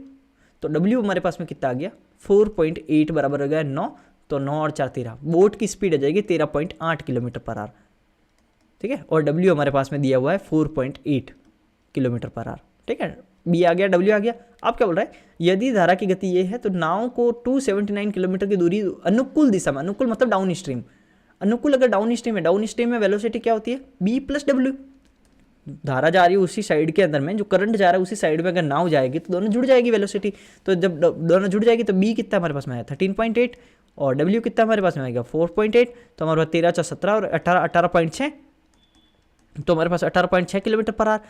तो डब्ल्यू हमारे पास में कितना आ गया 4.8 बराबर हो गया 9, तो 9 और 4 13, बोट की स्पीड आ जाएगी 13.8 किलोमीटर पर आवर, ठीक है, और डब्ल्यू हमारे पास में दिया हुआ है 4.8 किलोमीटर पर आवर, ठीक है, बी आ गया डब्ल्यू आ गया। अब क्या बोल रहा है, यदि धारा की गति ये है तो नाव को 279 किलोमीटर की दूरी अनुकूल दिशा में, अनुकूल मतलब डाउन स्ट्रीम, अनुकूल अगर डाउन स्ट्रीम है, डाउन स्ट्रीम में वेलोसिटी क्या होती है बी प्लस डब्ल्यू, धारा जा रही है उसी साइड के अंदर में, जो करंट जा रहा है उसी साइड में अगर नाव जाएगी तो दोनों जुड़ जाएगी वेलोसिटी, तो जब दोनों जुड़ जाएगी तो बी कितना हमारे पास में है 13.8 और डब्ल्यू कितना हमारे पास में आएगा 4.8, तो हमारे पास 13 4 17 और 18.6, तो हमारे पास 18.6 किलोमीटर पर आवर।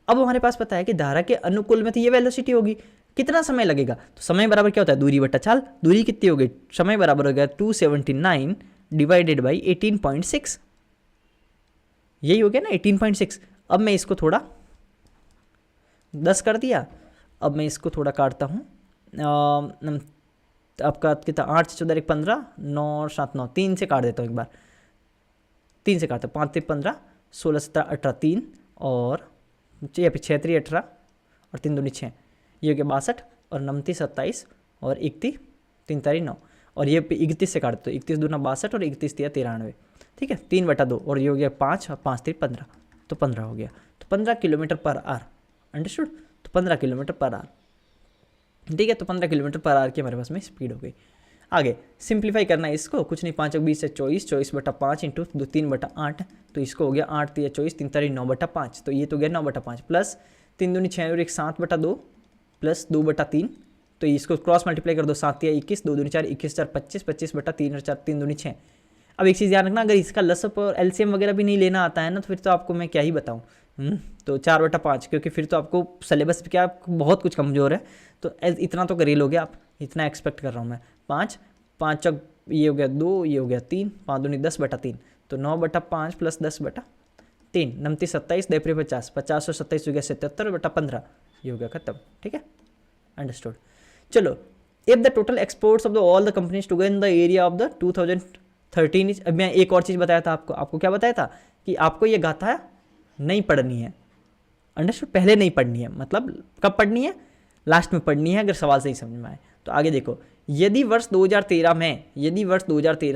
अब हमारे पास पता है कि धारा के अनुकूल में तो ये वेलोसिटी होगी, कितना समय लगेगा, तो समय बराबर क्या होता है दूरी बटा चाल, दूरी कितनी हो गई, समय बराबर हो गया 279 डिवाइडेड बाई 18.6, यही हो गया ना 18.6। अब मैं इसको थोड़ा 10 कर दिया, अब मैं इसको थोड़ा काटता हूँ, आपका कितना 8 से 14 15 9 7 9 3 से काट देता हूँ, एक बार 3 से काटता हूँ, 5 3 15 16 17 18 3 और 6 3 18 और 3 2 6, ये हो गया 62 और 29 27 और 31 3 तारीख 9 और ये 31 से काटते तो 31 दूना 62 और 31 3 93, ठीक है, 3/2 और ये हो गया 5 और 5 3 15, तो 15 हो गया, तो 15 किलोमीटर पर आवर, अंडरस्टूड, तो 15 किलोमीटर पर आवर, ठीक है, तो 15 किलोमीटर पर आवर की हमारे पास में स्पीड हो गई। आगे सिंप्लीफाई करना है इसको, कुछ नहीं 5 20 से 24, 24/5 इंटू 3/8, तो इसको हो गया 8 3 24 3 तारीख 9/5, तो ये तो गया 9/5 प्लस 3 दूनी 6 और 1 7/2 प्लस 2/3, तो इसको क्रॉस मल्टीप्लाई कर दो, 7 या 21 2 दूनी 4 21 4 25 25/3 और 4 3 दूनी 6। अब एक चीज़ ध्यान रखना, अगर इसका लसअप और एलसीएम वगैरह भी नहीं लेना आता है ना, तो फिर तो आपको मैं क्या ही बताऊँ, तो 4/5, क्योंकि फिर तो आपको सिलेबस क्या बहुत कुछ कमज़ोर है, तो इतना तो कर ही लोगे आप, इतना एक्सपेक्ट कर रहा हूँ मैं। 5 5 ये हो गया 2, ये हो गया 3, 5 दूनी 10/3, तो 9/5 प्लस 10/3, 29 27 देपरे 50, 50 और 27 हो गया 77/15, ये हो गया खत्म। ठीक है, अंडरस्टूड। चलो, if the total exports of the all the companies together in the area of the 2013 is, अब मैं एक और चीज़ बताया था आपको क्या बताया था कि आपको ये गाथा नहीं पढ़नी है, अंडरस्टूड, पहले नहीं पढ़नी है, मतलब कब पढ़नी है, लास्ट में पढ़नी है, अगर सवाल सही समझ में आए तो। आगे देखो, यदि वर्ष 2013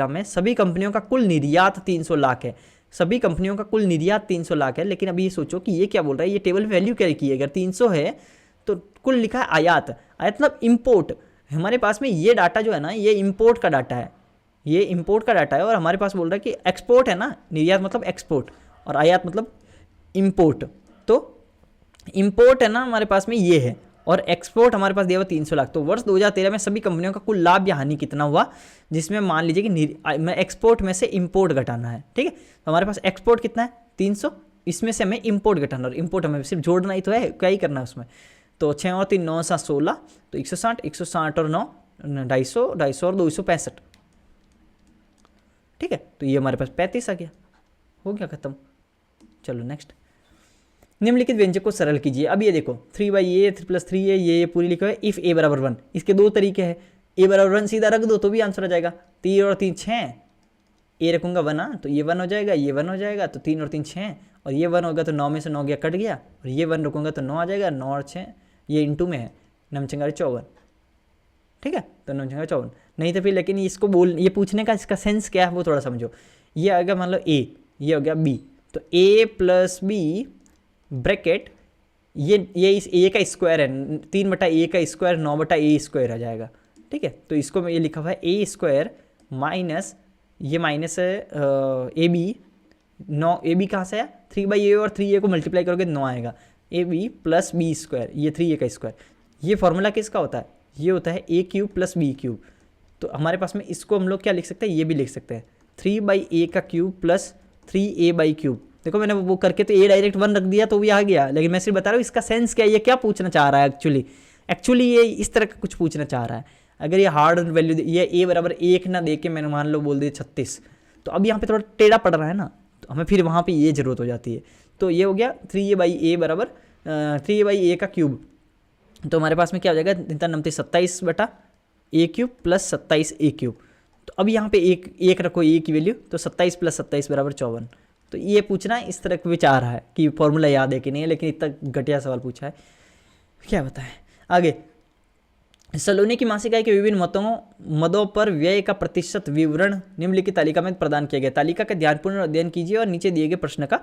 में सभी कंपनियों का कुल निर्यात 300 लाख है, सभी कंपनियों का कुल निर्यात 300 लाख है, लेकिन अभी ये सोचो कि ये क्या बोल रहा है, ये टेबल वैल्यू क्या लिखी है, अगर 300 है तो कुल लिखा है आयात, आयात मतलब इम्पोर्ट। हमारे पास में ये डाटा जो है ना, ये इम्पोर्ट का डाटा है, ये इम्पोर्ट का डाटा है, और हमारे पास बोल रहा है कि एक्सपोर्ट है ना, निर्यात मतलब एक्सपोर्ट और आयात मतलब इम्पोर्ट, तो इम्पोर्ट है ना हमारे पास में ये है, और एक्सपोर्ट हमारे पास दिया हुआ 300 लाख। तो वर्ष 2013 में सभी कंपनियों का कुल लाभ या हानि कितना हुआ, जिसमें मान लीजिए कि एक्सपोर्ट में से इंपोर्ट घटाना है। ठीक है, तो हमारे पास एक्सपोर्ट कितना है 300, इसमें से हमें इंपोर्ट घटाना, और इंपोर्ट हमें सिर्फ जोड़ना ही तो है, क्या ही करना है उसमें। तो 6 और 3 9 7 16, तो 160, 160 और 9 250, 250 और 265। ठीक है, तो ये हमारे पास 35 आ गया, हो गया खत्म। चलो नेक्स्ट, निम्नलिखित व्यंजक को सरल कीजिए। अब ये देखो 3/a 3+3 है, ये पूरी लिखा है। इफ़ a बराबर 1, इसके दो तरीके हैं, a बराबर 1 सीधा रख दो तो भी आंसर आ जाएगा। 3 और 3 6, a रखूंगा 1, तो ये 1 हो जाएगा, ये 1 हो जाएगा, तो 3 और 3 6, और ये 1 होगा तो 9 में से 9 गया कट गया, और ये 1 रखूंगा तो 9 आ जाएगा, 9 और 6 ये इंटू में है, 9 54। ठीक है, तो 9 54 नहीं तो फिर, लेकिन इसको ये पूछने का इसका सेंस क्या है वो थोड़ा समझो। ये आ गया मान लो a, ये हो गया b, तो a + b ब्रैकेट ये इस a का स्क्वायर है, 3/a का स्क्वायर 9/a² आ जाएगा। ठीक है, तो इसको मैं ये लिखा हुआ है a² माइनस ये माइनस है ab 9, ab कहाँ से आया 3/a, और 3a को मल्टीप्लाई करोगे 9 आएगा, ab + b², ये 3a का स्क्वायर। ये फॉर्मूला किसका होता है, ये होता है a³ + b³। तो हमारे पास में इसको हम लोग क्या लिख सकते हैं, ये भी लिख सकते हैं 3/a³ + 3a/³। देखो मैंने वो करके तो a डायरेक्ट 1 रख दिया तो भी आ गया, लेकिन मैं सिर्फ बता रहा हूँ इसका सेंस क्या है, ये क्या पूछना चाह रहा है एक्चुअली ये इस तरह का कुछ पूछना चाह रहा है। अगर ये हार्ड वैल्यू ये a बराबर 1 ना दे के मैंने मान लो बोल दिया 36, तो अब यहाँ पे थोड़ा टेढ़ा पड़ रहा है ना, तो हमें फिर वहाँ पे ये जरूरत हो जाती है। तो ये हो गया 3a/a बराबर 3a/a³। तो हमारे पास में क्या हो जाएगा, 27/a³ + 27a³। तो अब यहाँ पे एक रखो a की वैल्यू, तो 27 + 27 = 54। तो ये पूछना इस तरह का विचार है कि फॉर्मूला याद है कि नहीं है, लेकिन इतना घटिया सवाल पूछा है, क्या बताएं। आगे, सलोनी की मासिक आय के विभिन्न मदों पर व्यय का प्रतिशत विवरण निम्नलिखित तालिका में प्रदान किया गया। तालिका का ध्यानपूर्ण अध्ययन कीजिए और नीचे दिए गए प्रश्न का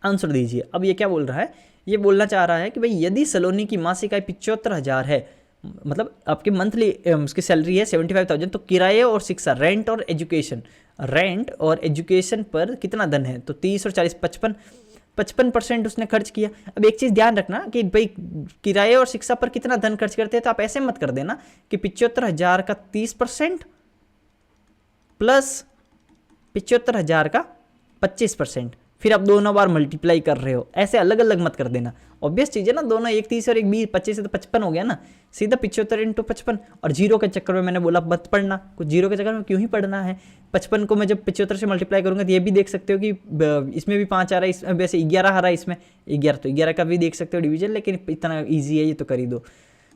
आंसर दीजिए। अब ये क्या बोल रहा है, ये बोलना चाह रहा है कि भाई यदि सलोनी की मासिक आय 75,000 है, मतलब आपकी मंथली उसकी सैलरी है 75,000, तो किराए और शिक्षा रेंट और एजुकेशन पर कितना धन है, तो 30 और 40 55% उसने खर्च किया। अब एक चीज़ ध्यान रखना कि भाई किराए और शिक्षा पर कितना धन खर्च करते हैं, तो आप ऐसे मत कर देना कि 75,000 का 30% प्लस 75,000 का 25%, फिर आप दोनों बार मल्टीप्लाई कर रहे हो, ऐसे अलग अलग मत कर देना। ऑब्वियस चीज़ है ना, दोनों एक 30 और एक 20, 25 से तो 55 हो गया ना, सीधा 75 × 55। और जीरो के चक्कर में मैंने बोला मत पढ़ना, कुछ जीरो के चक्कर में क्यों ही पढ़ना है। 55 को मैं जब 75 से मल्टीप्लाई करूँगा तो ये भी देख सकते हो कि इसमें भी 5 आ रहा है, इसमें वैसे 11 आ रहा है, इसमें 11, तो 11 का भी देख सकते हो डिवीजन, लेकिन इतना ईजी है ये, तो कर ही दो।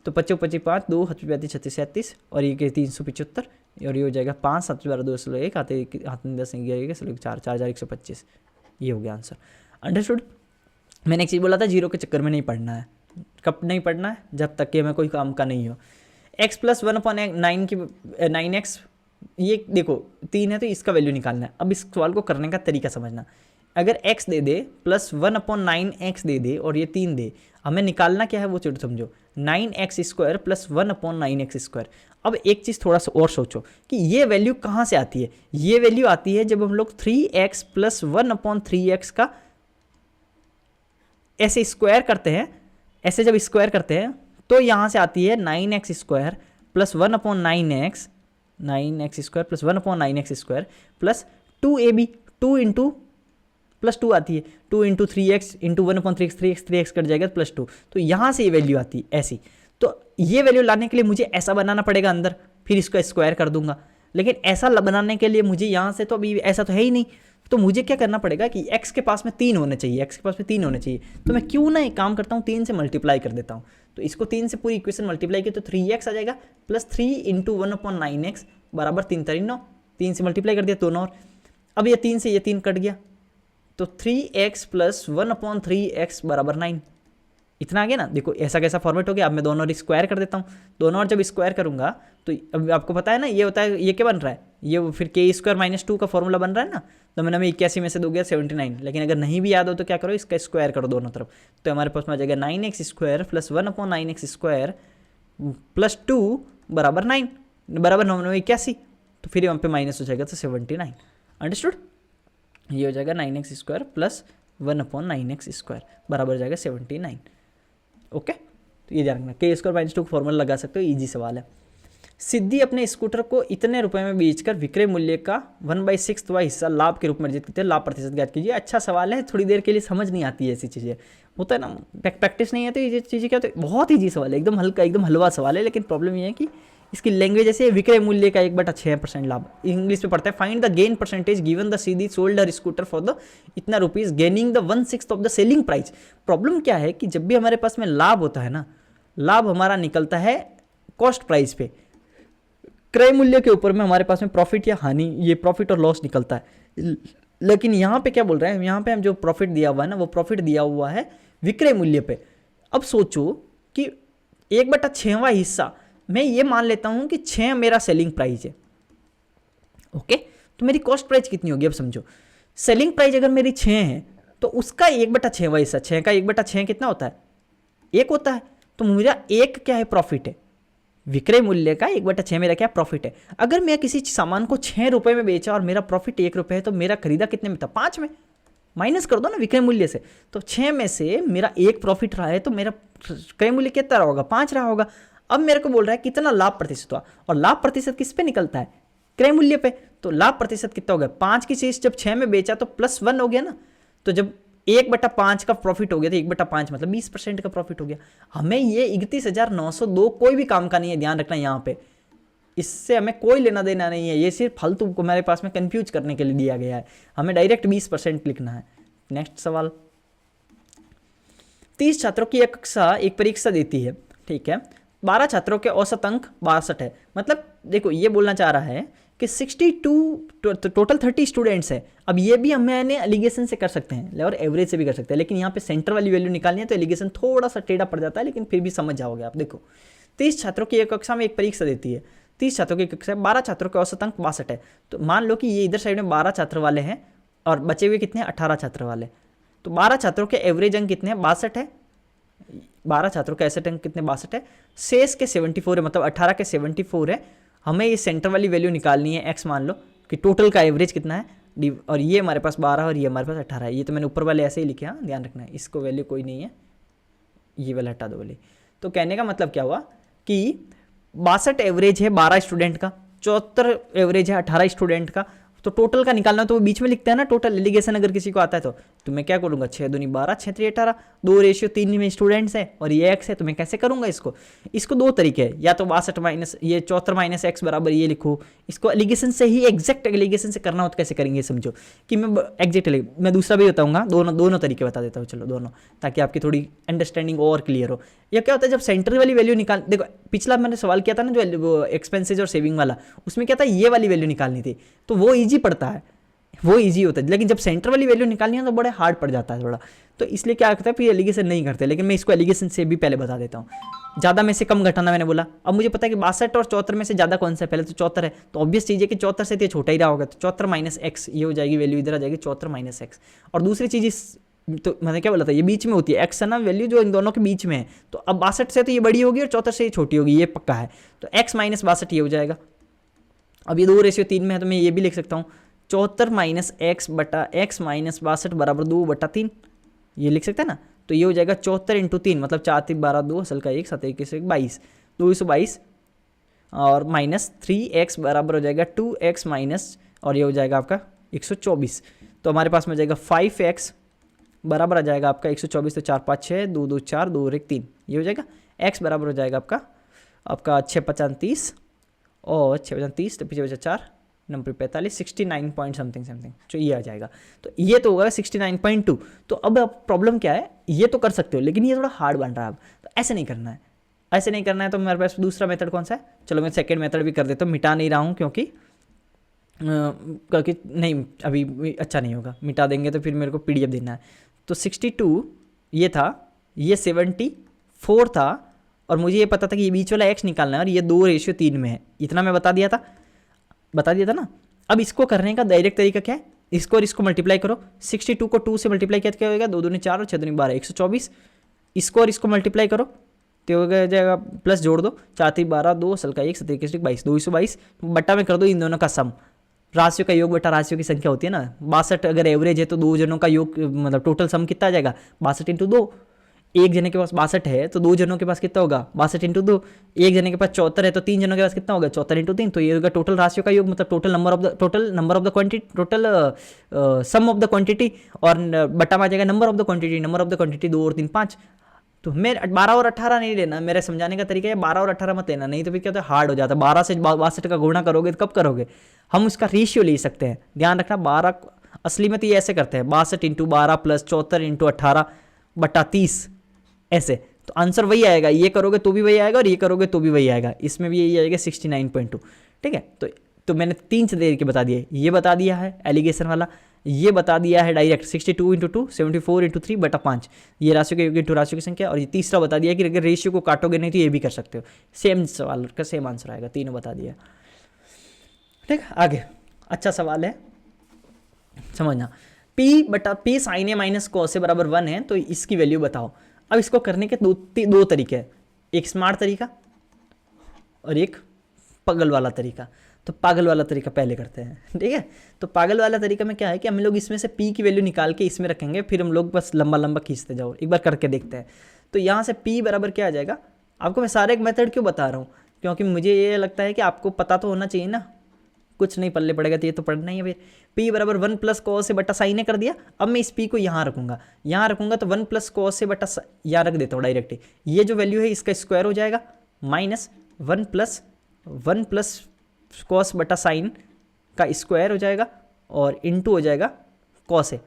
तो 25 25 5 2 7 35 36 37, और ये 375, और ये हो जाएगा 5 7 12 2 16 1 हाथ में 10 11 4 4125, ये हो गया आंसर। अंडरस्टूड। मैंने एक चीज़ बोला था, जीरो के चक्कर में नहीं पढ़ना है। कब नहीं पढ़ना है, जब तक कि हमें कोई काम का नहीं हो। x + 1/9 की 9x, ये देखो 3 है तो इसका वैल्यू निकालना है। अब इस सवाल को करने का तरीका समझना, अगर x दे दे प्लस 1/9x दे दे और ये 3 दे, हमें निकालना क्या है वो चीज़ समझो, 9x² + 1/9x²। अब एक चीज़ थोड़ा सा और सोचो कि ये वैल्यू कहाँ से आती है। ये वैल्यू आती है जब हम लोग 3x + 1/3x का ऐसे स्क्वायर करते हैं, ऐसे जब स्क्वायर करते हैं तो यहाँ से आती है 9x² + 1/9x, 9x² + 1/9x² plus 2ab, 2 into +2 आती है, 2 × 3x × 1/3x, 3x कट जाएगा +2, तो यहाँ से ये वैल्यू आती है ऐसी। तो ये वैल्यू लाने के लिए मुझे ऐसा बनाना पड़ेगा अंदर, फिर इसको स्क्वायर कर दूंगा, लेकिन ऐसा बनाने के लिए मुझे यहाँ से तो अभी ऐसा तो है ही नहीं, तो मुझे क्या करना पड़ेगा कि x के पास में 3 होने चाहिए, x के पास में 3 होने चाहिए। तो मैं क्यों ना एक काम करता हूँ, 3 से मल्टीप्लाई कर देता हूँ। तो इसको 3 से पूरी इक्वेशन मल्टीप्लाई की तो 3x आ जाएगा, प्लस 3 इंटू 1/9x बराबर 3 3 9, 3 से मल्टीप्लाई कर दिया दोनों और। अब ये 3 से ये 3 कट गया, तो 3x प्लस 1/3x बराबर 9। इतना आ गया ना। देखो ऐसा कैसा फॉर्मेट हो गया। अब मैं दोनों और स्क्वायर कर देता हूँ, दोनों और जब स्क्वायर करूंगा तो अब आपको पता है ना ये होता है, ये क्या बन रहा है, ये फिर k² - 2 का फॉर्मूला बन रहा है ना। तो मैंने 81 में से 2 गया 79, लेकिन अगर नहीं भी याद हो तो क्या करो, इसका स्क्वायर करो दोनों तरफ। तो हमारे पास में आ जाएगा 9x² प्लस 1/9x² प्लस 2 बराबर 9 बराबर 9 तो फिर वहाँ पे माइनस हो जाएगा तो 79। अंडरस्टूड। ये हो जाएगा 9x² प्लस 1/9x² बराबर हो जाएगा 79। ओके, तो ये ध्यान रखना, k² - 2 फॉर्मूला लगा सकते हो, इजी सवाल है। सिद्धि अपने स्कूटर को इतने रुपए में बेचकर विक्रय मूल्य का 1/6वां हिस्सा लाभ के रूप में अर्जित करते हैं, लाभ प्रतिशत ज्ञात कीजिए। अच्छा सवाल है, थोड़ी देर के लिए समझ नहीं आती है ऐसी चीज़ें, होता है ना, प्रैक्टिस नहीं है तो ये चीज़ें क्या होती है। बहुत ईजी सवाल है, एकदम हल्का, एकदम हलवा सवाल है, लेकिन प्रॉब्लम ये है कि इसकी लैंग्वेज ऐसे विक्रय मूल्य का 1/6% लाभ। इंग्लिश में पढ़ता है, find the gain percentage given the सीधी sold her scooter for the इतना rupees gaining the 1/6 of the selling price. Problem क्या है कि जब भी हमारे पास में लाभ होता है ना, लाभ हमारा निकलता है कॉस्ट प्राइस पे, क्रय मूल्य के ऊपर में हमारे पास में प्रॉफिट या हानि, ये प्रॉफिट और लॉस निकलता है। लेकिन यहाँ पे क्या बोल रहे हैं, यहाँ पे हम जो प्रॉफिट दिया हुआ है ना, वो प्रॉफिट दिया हुआ है विक्रय मूल्य पे। अब सोचो कि 1/6वां हिस्सा, मैं ये मान लेता हूँ कि 6 मेरा सेलिंग प्राइस है। ओके, तो मेरी कॉस्ट प्राइस कितनी होगी, अब समझो। सेलिंग प्राइस अगर मेरी 6 है तो उसका 1/6वां हिस्सा, 6 का 1/6 कितना होता है, 1 होता है। तो मेरा 1 क्या है, प्रॉफिट है। विक्रय मूल्य का 1/6 मेरा क्या प्रॉफिट है। अगर मैं किसी सामान को 6 रुपए में बेचा और मेरा प्रॉफिट 1 रुपये है, तो मेरा खरीदा कितने में था, 5 में। माइनस कर दो ना विक्रय मूल्य से, तो 6 में से मेरा 1 प्रॉफिट रहा है, तो मेरा क्रय मूल्य कितना रहा होगा, 5 रहा होगा। अब मेरे को बोल रहा है कितना लाभ प्रतिशत हुआ, और लाभ प्रतिशत किस पे निकलता है, क्रय मूल्य पे। तो लाभ प्रतिशत कितना हो गया, 5 की चीज जब 6 में बेचा तो +1 हो गया ना। तो जब 1/5 का प्रॉफिट हो गया, तो 1/5 मतलब 20% का प्रॉफिट हो गया। हमें ये 31,902 कोई भी काम का नहीं है, ध्यान रखना यहाँ पे, इससे हमें कोई लेना देना नहीं है, ये सिर्फ फालतू को हमारे पास में कंफ्यूज करने के लिए दिया गया है। हमें डायरेक्ट 20% लिखना है। नेक्स्ट सवाल, 30 छात्रों की एक कक्षा एक परीक्षा देती है, ठीक है, 12 छात्रों के औसत अंक 62 है। मतलब देखो ये बोलना चाह रहा है कि 62 टोटल 30 स्टूडेंट्स है। अब ये भी हम एलिगेशन से कर सकते हैं और एवरेज से भी कर सकते हैं, लेकिन यहाँ पे सेंटर वाली वैल्यू निकालनी है तो एलिगेशन थोड़ा सा टेढ़ा पड़ जाता है, लेकिन फिर भी समझ जाओगे आप। देखो 30 छात्रों की एक कक्षा में एक परीक्षा देती है, 30 छात्रों की कक्षा, 12 छात्रों के औसत अंक 62 है। तो मान लो कि ये इधर साइड में 12 छात्र वाले हैं और बचे हुए कितने, 18 छात्र वाले। तो 12 छात्रों के एवरेज अंक कितने हैं, 62 है। 12 छात्रों के औसत अंक कितने, 62 है। शेष के 74 है, मतलब 18 के 74 है। हमें ये सेंटर वाली वैल्यू निकालनी है, x मान लो कि टोटल का एवरेज कितना है, और ये हमारे पास 12 और ये हमारे पास 18 है। ये तो मैंने ऊपर वाले ऐसे ही लिखे, हाँ ध्यान रखना है, इसको वैल्यू कोई नहीं है, ये वाला हटा दो वाली। तो कहने का मतलब क्या हुआ कि 62 एवरेज है 12 स्टूडेंट का, 74 एवरेज है 18 स्टूडेंट का। तो टोटल का निकालना तो वो बीच में लिखते हैं ना, टोटल एलिगेशन अगर किसी को आता है तो मैं क्या करूँगा, 6 दूनी 12, 6 3 18, 2:3 में स्टूडेंट्स है और ये x है। तो मैं कैसे करूँगा इसको 2 तरीके हैं, या तो 62 माइनस ये 74 माइनस x बराबर ये लिखो। इसको एलिगेशन से ही, एग्जैक्ट एलिगेशन से करना हो तो कैसे करेंगे, समझो कि मैं एग्जैक्ट, मैं दूसरा भी बताऊँगा, दोनों तरीके बता देता हूँ, चलो दोनों, ताकि आपकी थोड़ी अंडरस्टैंडिंग और क्लियर हो। या क्या होता है जब सेंटर वाली वैल्यू निकाल, देखो पिछला मैंने सवाल किया था ना जो एक्सपेंसेज और सेविंग वाला, उसमें क्या था, ये वाली वैल्यू निकालनी थी, तो वो ईजी पड़ता है, वो इजी होता है। लेकिन जब सेंटर वाली वैल्यू निकालनी है तो बड़े हार्ड पड़ जाता है थोड़ा, तो इसलिए क्या करता है फिर एलिगेशन नहीं करते। लेकिन मैं इसको एलिगेशन से भी पहले बता देता हूँ। ज़्यादा में से कम घटाना मैंने बोला, अब मुझे पता है कि 62 और 74 में से ज़्यादा कौन सा है, पहले तो 74 है, तो ऑब्वियस चीज़ है कि 74 से तो ये छोटा ही रहा होगा, तो 74 माइनस एक्स ये हो जाएगी वैल्यू, इधर आ जाएगी 74 माइनस एक्स। और दूसरी चीज़ तो मैंने क्या बोला था, ये बीच में होती है एक्स है ना वैल्यू, जो इन दोनों के बीच में है। तो अब 62 से तो ये बड़ी होगी और 74 से ये छोटी होगी, ये पक्का है। तो एक्स माइनस 62 ये हो जाएगा। अब ये 2:3 में है तो मैं ये भी लिख सकता हूँ 74 माइनस एक्स बटा एक्स माइनस 62 बराबर 2/3, ये लिख सकते हैं ना। तो ये हो जाएगा 74 × 3 मतलब 4 3 12 2 असल का 1 7 1 22 222 और माइनस 3x बराबर हो जाएगा 2x माइनस, और ये हो जाएगा आपका 124। तो हमारे पास में जाएगा 5x बराबर आ जाएगा आपका 124, तो 4 5 6 2 2 4 2 1 3, ये हो जाएगा। x बराबर हो जाएगा आपका 6 5 30 और 6×30 तो पीछे बचा 4, नंबर 45, 69 पॉइंट समथिंग समथिंग, जो ये आ जाएगा। तो ये तो होगा 69.2। तो अब प्रॉब्लम क्या है, ये तो कर सकते हो लेकिन ये थोड़ा हार्ड बन रहा है अब, तो ऐसे नहीं करना है। ऐसे नहीं करना है तो मेरे पास दूसरा मेथड कौन सा है, चलो मैं सेकेंड मेथड भी कर देता हूँ, मिटा नहीं रहा हूँ क्योंकि नहीं अभी अच्छा नहीं होगा, मिटा देंगे तो फिर मेरे को PDF देना है। तो 62 ये था, ये 74 था, और मुझे ये पता था कि ये बीच वाला x निकालना है और ये 2:3 में है, इतना मैं बता दिया था ना। अब इसको करने का डायरेक्ट तरीका क्या है, इसको और इसको मल्टीप्लाई करो। 62 को 2 से मल्टीप्लाई किया तो क्या होगा, 2 दूनी 4 और 6 दूनी 12, 124। इसको और इसको मल्टीप्लाई करो तो हो जाएगा, प्लस जोड़ दो, 4 3 12, 2 सल का 1 7 21 22, 222 बट्टा में कर दो इन दोनों का सम। राशियों का योग बटा राशियों की संख्या होती है ना, 62 अगर एवरेज है तो दो जनों का योग मतलब टोटल सम कितना आ जाएगा, 62 × 2। एक जने के पास 62 है तो दो जनों के पास कितना होगा, 62 × 2। एक जने के पास 74 है तो तीन जनों के पास कितना होगा, 74 × 3। तो ये होगा टोटल राशियों का योग, मतलब total number of the quantity, total sum of the quantity, और बटा में आ जाएगा नंबर ऑफ द क्वांटिटी 2 और 3 5। तो मैं 12 और 18 नहीं लेना, मेरे समझाने का तरीका है 12 और 18 मत लेना, नहीं तो फिर क्या होता है हार्ड हो जाता है। 12 से 62 का गुणा करोगे तो कब करोगे, हम उसका रेशियो ले सकते हैं, ध्यान रखना। 12 असली में तो ये ऐसे करते हैं, 62 × 12 प्लस 74 × 18 बटा 30 ऐसे। तो आंसर वही आएगा, ये करोगे तो भी वही आएगा और ये करोगे तो भी वही आएगा, इसमें भी यही आएगा 69.2। ठीक है, तो मैंने 3 से दे के बता दिए, ये बता दिया है एलिगेशन वाला, ये बता दिया है डायरेक्ट 62 × 2 74 × 3 बटा 5, ये राशियों के योग इंटू राशियों की संख्या, और ये तीसरा बता दिया कि अगर रेशियो को काटोगे नहीं तो ये भी कर सकते हो। सेम सवाल का सेम आंसर आएगा, तीनों बता दिया। ठीक है, आगे अच्छा सवाल है, समझना। P sin A minus cos A बराबर 1 है, तो इसकी वैल्यू बताओ। अब इसको करने के दो तरीके हैं, एक स्मार्ट तरीका और एक पागल वाला तरीका। तो पागल वाला तरीका पहले करते हैं, ठीक है। तो पागल वाला तरीका में क्या है कि हम लोग इसमें से P की वैल्यू निकाल के इसमें रखेंगे, फिर हम लोग बस लंबा लंबा खींचते जाओ, एक बार करके देखते हैं। तो यहाँ से P बराबर क्या आ जाएगा, आपको मैं सारे एक मेथड क्यों बता रहा हूँ, क्योंकि मुझे ये लगता है कि आपको पता तो होना चाहिए ना, कुछ नहीं पल्ले पड़ेगा तो ये तो पढ़ना ही है फिर। P बराबर 1 प्लस cos A बटा sin A कर दिया। अब मैं इस P को यहाँ रखूंगा तो 1 प्लस cos A बटा यहाँ रख देता हूँ डायरेक्ट। ये जो वैल्यू है इसका स्क्वायर हो जाएगा, माइनस 1 प्लस cos बटा sin का स्क्वायर हो जाएगा और इंटू हो जाएगा cos A।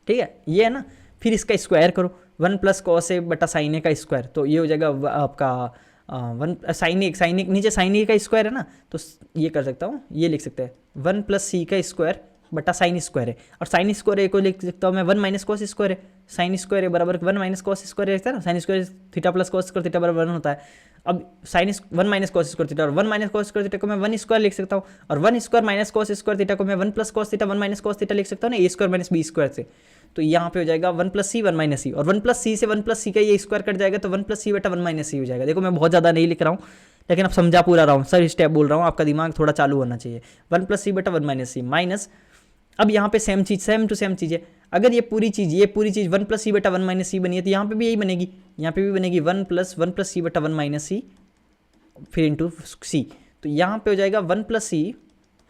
ठीक है, ये है ना। फिर इसका स्क्वायर करो, 1 प्लस cos A बटा sin A का स्क्वायर, तो ये हो जाएगा आपका 1 sin A नीचे sin A का स्क्वायर है ना, तो ये कर सकता हूँ, ये लिख सकते हैं 1 प्लस C का स्क्वायर बटा साइन स्क्वायर है, और साइन स्क्वायर ए को लिख सकता हूँ मैं 1 माइनस कॉस स्क्वायर है। साइन स्क्वायर ए बराबर 1 माइनस कॉस स्क्वायर रहता है ना, sine square theta plus cos square theta बराबर 1 होता है। अब sine 1 minus cos square theta और 1 माइनस कॉस स्क्वायर थीटा को मैं 1 स्क्वायर लिख सकता हूँ, और 1 square minus cos square theta को मैं 1 plus cos theta 1 minus cos theta लिख सकता हूँ ना, ए स्क्वायर माइनस बी स्क्वायर से। तो यहाँ पे हो जाएगा 1 प्लस सी 1 माइनस सी, और 1 प्लस सी से 1 प्लस सी का ये स्क्वायर कट जाएगा तो 1 प्लस सी बटा 1 माइनस सी हो जाएगा। देखो मैं बहुत ज़्यादा नहीं लिख रहा हूँ, लेकिन अब समझा पूरा रहा हूँ, सर स्टेप बोल रहा हूँ, आपका दिमाग थोड़ा चालू होना चाहिए। 1 प्लस सी बटा 1 माइनस सी माइनस, अब यहाँ पे सेम टू सेम चीज़ है। अगर ये पूरी चीज़ 1 प्लस सी बटा 1 माइनस सी बनी है तो यहाँ पे भी यही बनेगी, यहाँ पे भी बनेगी 1 प्लस सी बटा 1 माइनस सी फिर इंटू सी। तो यहाँ पे हो जाएगा 1 प्लस सी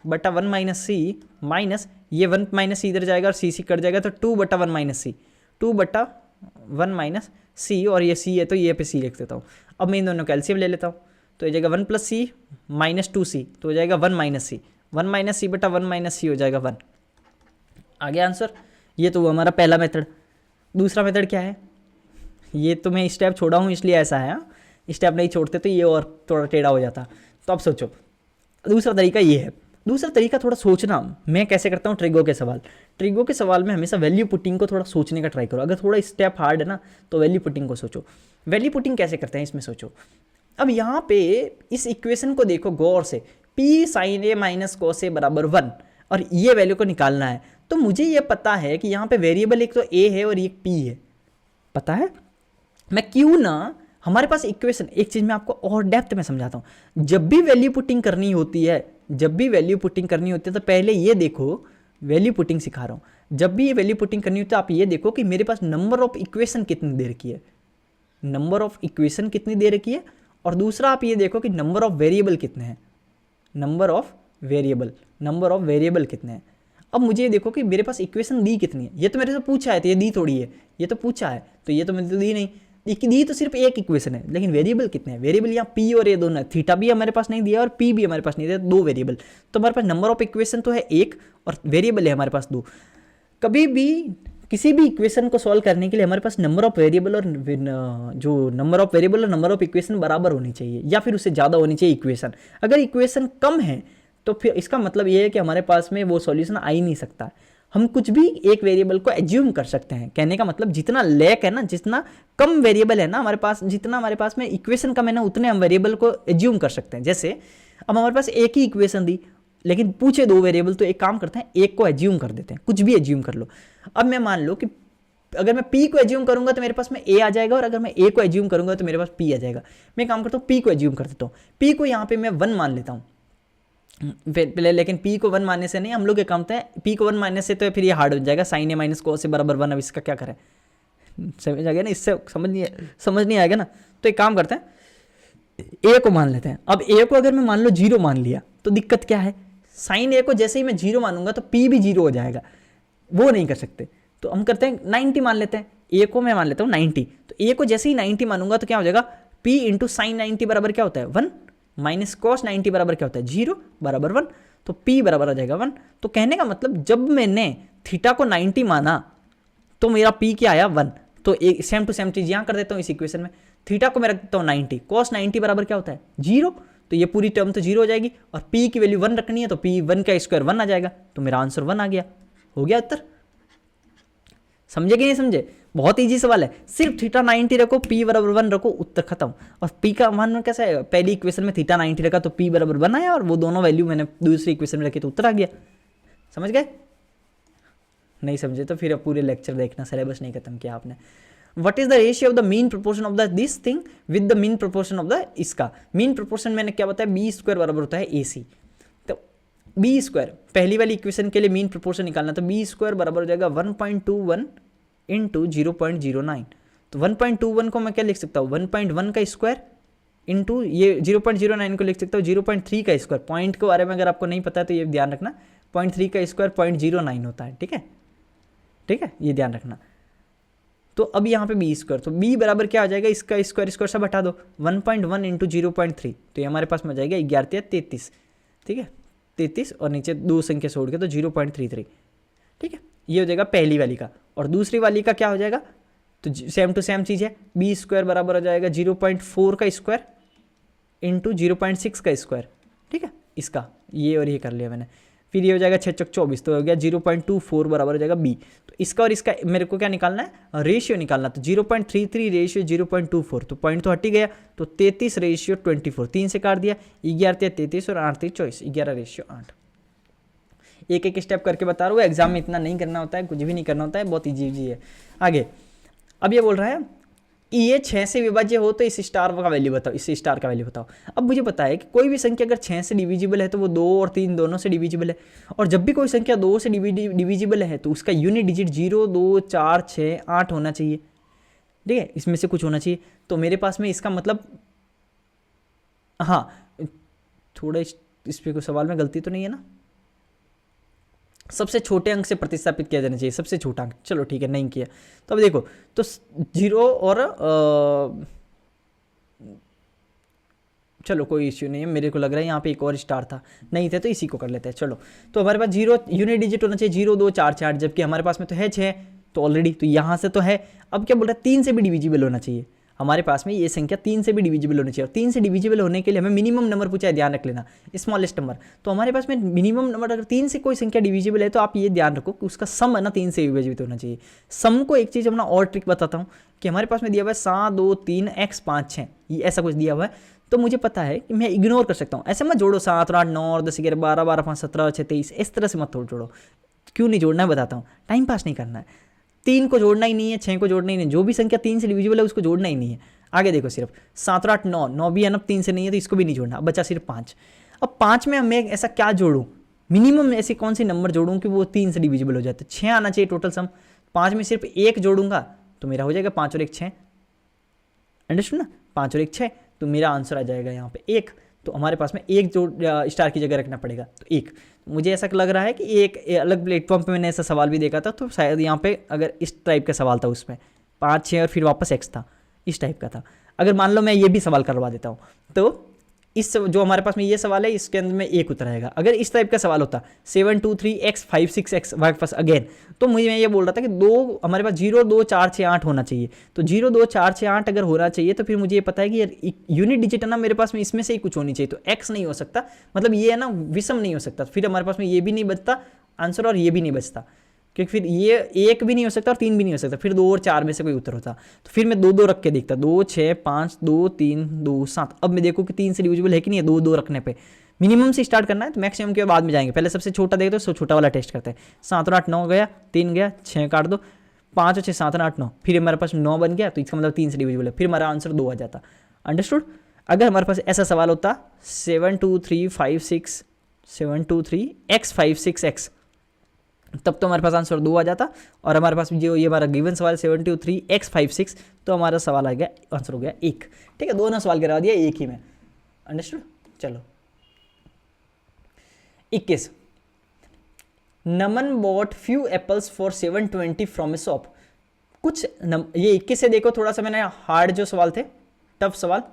बटा 1 माइनस सी माइनस ये 1 माइनस सी इधर जाएगा और सी कट जाएगा तो 2 बटा 1 माइनस सी, 2 बटा 1 माइनस सी, और ये सी है तो ये पे सी लिख देता हूँ। अब मैं इन दोनों कैल्शियम ले लेता हूँ, तो हो जाएगा 1 प्लस सी माइनस 2c, तो हो जाएगा 1 माइनस सी, 1 माइनस सी बटा 1 माइनस सी हो जाएगा 1। आ गया आंसर। ये तो हमारा पहला मेथड। दूसरा मेथड क्या है, ये तो मैं स्टेप छोड़ा हूँ इसलिए ऐसा है, स्टेप नहीं छोड़ते तो ये और थोड़ा टेढ़ा हो जाता। तो अब सोचो दूसरा तरीका ये है। दूसरा तरीका थोड़ा सोचना, मैं कैसे करता हूँ ट्रिगो के सवाल में हमेशा वैल्यू पुटिंग को थोड़ा सोचने का ट्राई करो। अगर थोड़ा स्टेप हार्ड है ना तो वैल्यू पुटिंग को सोचो। वैल्यू पुटिंग कैसे करते हैं इसमें सोचो। अब यहाँ पे इस इक्वेशन को देखो गौर से, P sin A minus cos A बराबर 1, और ये वैल्यू को निकालना है। तो मुझे ये पता है कि यहाँ पे वेरिएबल एक तो A है और एक P है, पता है। मैं क्यों ना, हमारे पास इक्वेशन, एक चीज़ मैं आपको और डेप्थ में समझाता हूँ। जब भी वैल्यू पुटिंग करनी होती है तो पहले ये देखो, वैल्यू पुटिंग सिखा रहा हूँ। जब भी ये वैल्यू पुटिंग करनी होती है आप ये देखो कि मेरे पास नंबर ऑफ इक्वेशन कितनी दे रखी है, और दूसरा आप ये देखो कि नंबर ऑफ वेरिएबल कितने हैं, नंबर ऑफ वेरिएबल कितने हैं। अब मुझे ये देखो कि मेरे पास इक्वेशन दी कितनी है। ये तो मेरे से पूछा है तो ये दी थोड़ी है, ये तो पूछा है तो ये तो मैंने तो दी नहीं। दी तो सिर्फ एक इक्वेशन है, लेकिन वेरिएबल कितने हैं? वेरिएबल यहाँ पी और ए दोनों है, थीटा भी हमारे पास नहीं दिया और पी भी हमारे पास नहीं दिया, दो वेरिएबल। तो हमारे पास नंबर ऑफ इक्वेशन तो है एक और वेरिएबल है हमारे पास दो। कभी भी किसी भी इक्वेशन को सॉल्व करने के लिए हमारे पास नंबर ऑफ वेरिएबल और जो नंबर ऑफ वेरिएबल और नंबर ऑफ इक्वेशन बराबर होनी चाहिए या फिर उससे ज़्यादा होनी चाहिए इक्वेशन। अगर इक्वेशन कम है तो फिर इसका मतलब ये है कि हमारे पास में वो सॉल्यूशन आ ही नहीं सकता। हम कुछ भी एक वेरिएबल को एज्यूम कर सकते हैं। कहने का मतलब जितना लैक है ना, जितना कम वेरिएबल है ना हमारे पास, जितना हमारे पास में इक्वेशन कम है ना, उतने हम वेरिएबल को एज्यूम कर सकते हैं। जैसे अब हमारे पास एक ही इक्वेशन दी लेकिन पूछे दो वेरिएबल, तो एक काम करते हैं एक को एज्यूम कर देते हैं, कुछ भी एज्यूम कर लो। अब मैं मान लो कि अगर मैं p को एज्यूम करूंगा तो मेरे पास में a आ जाएगा, और अगर मैं a को एज्यूम करूंगा तो मेरे पास p आ जाएगा। मैं काम करता हूँ p को एज्यूम कर देता हूँ, p को यहाँ पे मैं 1 मान लेता हूँ पहले, लेकिन p को 1 मानने से नहीं, हम लोग क्या काम है p को 1 मानने से तो फिर ये हार्ड हो जाएगा, साइन ए माइनस कोस ए बराबर 1। अब इसका क्या करें, समझ आ गया ना? इससे समझ नहीं आएगा ना? तो एक काम करते हैं a को मान लेते हैं। अब a को अगर मैं मान लो 0 मान लिया तो दिक्कत क्या है, साइन ए को जैसे ही मैं 0 मानूंगा तो p भी 0 हो जाएगा, वो नहीं कर सकते। तो हम करते हैं 90 मान लेते हैं, a को मैं मान लेता हूँ 90। तो a को जैसे ही 90 मानूंगा तो क्या हो जाएगा, p इंटू साइन 90 बराबर क्या होता है 1, माइनस कॉस 90 बराबर क्या होता है 0 बराबर 1, तो p बराबर आ जाएगा 1। तो कहने का मतलब जब मैंने थीटा को 90 माना तो मेरा p क्या आया 1। तो एक सेम टू सेम चीज यहाँ कर देता हूँ इस इक्वेशन में, थीटा को मैं रख देता हूँ 90, कॉस 90 बराबर क्या होता है 0, तो ये पूरी टर्म तो 0 हो जाएगी, और p की वैल्यू 1 रखनी है तो p 1 का स्क्वायर 1 आ जाएगा, तो मेरा आंसर 1 आ गया। हो गया उत्तर? समझे कि नहीं समझे? बहुत इजी सवाल है, सिर्फ थीटा 90 रखो, p बराबर 1 रखो, उत्तर खत्म। और p का मान कैसा है, पहली इक्वेशन में थीटा 90 रखा तो p बराबर 1 आया, और वो दोनों वैल्यू मैंने दूसरी इक्वेशन में रखी तो उत्तर आ गया। समझ गए? नहीं समझे तो फिर अब पूरे लेक्चर देखना, सिलेबस नहीं खत्म किया आपने। What is the ratio of the mean proportion of the this thing with the mean proportion of the इसका मीन प्रोपोर्शन मैंने क्या बताया, बी स्क्वायर बराबर होता है AC। तो बी स्क्वायर पहली वाली इक्वेशन के लिए मीन प्रोपोर्शन निकालना, तो बी स्क्वायर बराबर हो जाएगा 1.21 इंटू 0.09। तो 1.21 को मैं क्या लिख सकता हूँ, 1.1 का स्क्वायर इंटू ये 0.09 को लिख सकता हूँ 0.3 का स्क्वायर। पॉइंट के बारे में अगर आपको नहीं पता है तो ये ध्यान रखना, 0.3 का स्क्वायर 0.09 होता है। ठीक है, ठीक है, ये ध्यान रखना। तो अब यहाँ पे बी स्क्वायर, तो बी बराबर क्या आ जाएगा, इसका स्क्वायर स्क्वायर सब हटा दो, 1.1 इंटू 0.3, तो ये हमारे पास में आ जाएगा 11 या 33। ठीक है, 33 और नीचे दो संख्या छोड़ के तो 0.33। ठीक है, ये हो जाएगा पहली वाली का। और दूसरी वाली का क्या हो जाएगा, तो सेम टू सेम चीज़ है, बी स्क्वायर बराबर हो जाएगा 0.4 का स्क्वायर इंटू 0.6 का स्क्वायर। ठीक है, इसका ये और ये कर लिया मैंने। फिर ये हो जाएगा 6 चौक 24, तो हो गया 0.24 बराबर हो जाएगा बी। तो इसका और इसका मेरे को क्या निकालना है, रेशियो निकालना। तो 0.33 रेशियो 0.24, तो पॉइंट तो हट ही गया, तो 33 रेशियो 24, 3 से काट दिया, 11 33 और 8 24, 11 रेशियो 8। एक एक स्टेप करके बता रहा हूँ, एग्जाम में इतना नहीं करना होता है, कुछ भी नहीं करना होता है, बहुत ईजी है। आगे अब ये बोल रहा है ये 6 से विभाज्य हो तो इस स्टार का वैल्यू बताओ, इस स्टार का वैल्यू बताओ। अब मुझे पता है कि कोई भी संख्या अगर 6 से डिविजिबल है तो वो 2 और 3 दोनों से डिविजिबल है, और जब भी कोई संख्या 2 से डिविजिबल है तो उसका यूनिट डिजिट 0 2 4 6 8 होना चाहिए। ठीक है, इसमें से कुछ होना चाहिए। तो मेरे पास में इसका मतलब, हाँ थोड़ा इस पर कोई सवाल में गलती तो नहीं है ना, सबसे छोटे अंक से प्रतिस्थापित किया जाना चाहिए, सबसे छोटा अंक। चलो ठीक है, नहीं किया तो अब देखो, तो 0 और चलो कोई इश्यू नहीं है, मेरे को लग रहा है यहाँ पे एक और स्टार था, नहीं थे तो इसी को कर लेते हैं। चलो तो हमारे पास 0 यूनिट डिजिट होना चाहिए 0 2 4 6 8, जबकि हमारे पास में तो है 6 तो ऑलरेडी, तो यहाँ से तो है। अब क्या बोल रहा है, 3 से भी डिविजिबल होना चाहिए। हमारे पास में ये संख्या 3 से भी डिविजिबल होनी चाहिए, और 3 से डिविजिबल होने के लिए हमें मिनिमम नंबर पूछा है, ध्यान रख लेना, स्मॉलेस्ट नंबर। तो हमारे पास में मिनिमम नंबर, अगर 3 से कोई संख्या डिविजिबल है तो आप ये ध्यान रखो कि उसका सम है ना 3 से विभाजित होना चाहिए। सम को एक चीज़ अपना और ट्रिक बताता हूँ कि हमारे पास में दिया हुआ है 7 2 3 x 5 6, ये ऐसा कुछ दिया हुआ है, तो मुझे पता है कि मैं इग्नोर कर सकता हूँ। ऐसे मत जोड़ो 7 8 9 और 10 11 12 12 5 17 6 23, इस तरह से मत जोड़ो। क्यों नहीं जोड़ना है बताता हूँ, टाइम पास नहीं करना है। 3 को जोड़ना ही नहीं है, 6 को जोड़ना ही नहीं, जो भी संख्या 3 से डिविजिबल है उसको जोड़ना ही नहीं है। आगे देखो, सिर्फ 7 और 8 9, 9 भी है ना 3 से नहीं है तो इसको भी नहीं जोड़ना, बचा सिर्फ 5। अब 5 में मैं ऐसा क्या जोड़ूं, मिनिमम ऐसी कौन सी नंबर जोड़ूं कि वो 3 से डिविजिबल हो जाए। 6 आना चाहिए टोटल सम, 5 में सिर्फ 1 जोड़ूंगा तो मेरा हो जाएगा 5 और 1 6, अंडरस्टूड ना, 5 और 1 6, तो मेरा आंसर आ जाएगा यहाँ पे 1। तो हमारे पास में 1 जो स्टार की जगह रखना पड़ेगा, तो 1। मुझे ऐसा लग रहा है कि एक अलग प्लेटफॉर्म पे मैंने ऐसा सवाल भी देखा था, तो शायद यहाँ पे अगर इस टाइप का सवाल था उसमें 5 6 और फिर वापस x था, इस टाइप का था। अगर मान लो मैं ये भी सवाल करवा देता हूँ तो इस जो हमारे पास में ये सवाल है इसके अंदर में एक उत्तर आएगा। अगर इस टाइप का सवाल होता 7 2 3 x 5 6 x हमारे पास अगेन, तो मुझे मैं ये बोल रहा था कि दो हमारे पास 0 2 4 6 8 होना चाहिए। तो 0 2 4 6 8 अगर होना चाहिए तो फिर मुझे ये पता है कि यार यूनिट डिजिट है ना मेरे पास में, इसमें से ही कुछ होनी चाहिए। तो x नहीं हो सकता, मतलब ये है ना विषम नहीं हो सकता, फिर हमारे पास में ये भी नहीं बचता आंसर और ये भी नहीं बचता, क्योंकि फिर ये 1 भी नहीं हो सकता और 3 भी नहीं हो सकता, फिर 2 और 4 में से कोई उत्तर होता। तो फिर मैं 2 2 रख के देखता, 2 6 5 2 3 2 7। अब मैं देखूँ कि 3 से डिविजिबल है कि नहीं है 2 2 रखने पे। मिनिमम से स्टार्ट करना है तो मैक्सिमम के बाद में जाएंगे, पहले सबसे छोटा देखते तो छोटा वाला टेस्ट करते हैं। 7 और 8 9 गया, 3 गया, 6 काट दो, 5 और 6 7 और 8 9, फिर हमारे पास 9 बन गया, तो इसका मतलब 3 से डिविजिबल है, फिर हमारा आंसर 2 आ जाता। अंडरस्टूड। अगर हमारे पास ऐसा सवाल होता 7 2 3 5 6 7 2 3 x 5 6 x, तब तो हमारे पास आंसर 2 आ जाता। और हमारे पास जो ये हमारा गिवन सवाल 73 x 5 6, तो हमारा सवाल आ गया, आंसर हो गया 1। ठीक है, दोनों सवाल करवा दिया एक ही में। अंडरस्टूड। चलो 21, Naman bought few apples for 720 from a shop. कुछ ये 21 से देखो, थोड़ा सा मैंने हार्ड जो सवाल थे, टफ सवाल,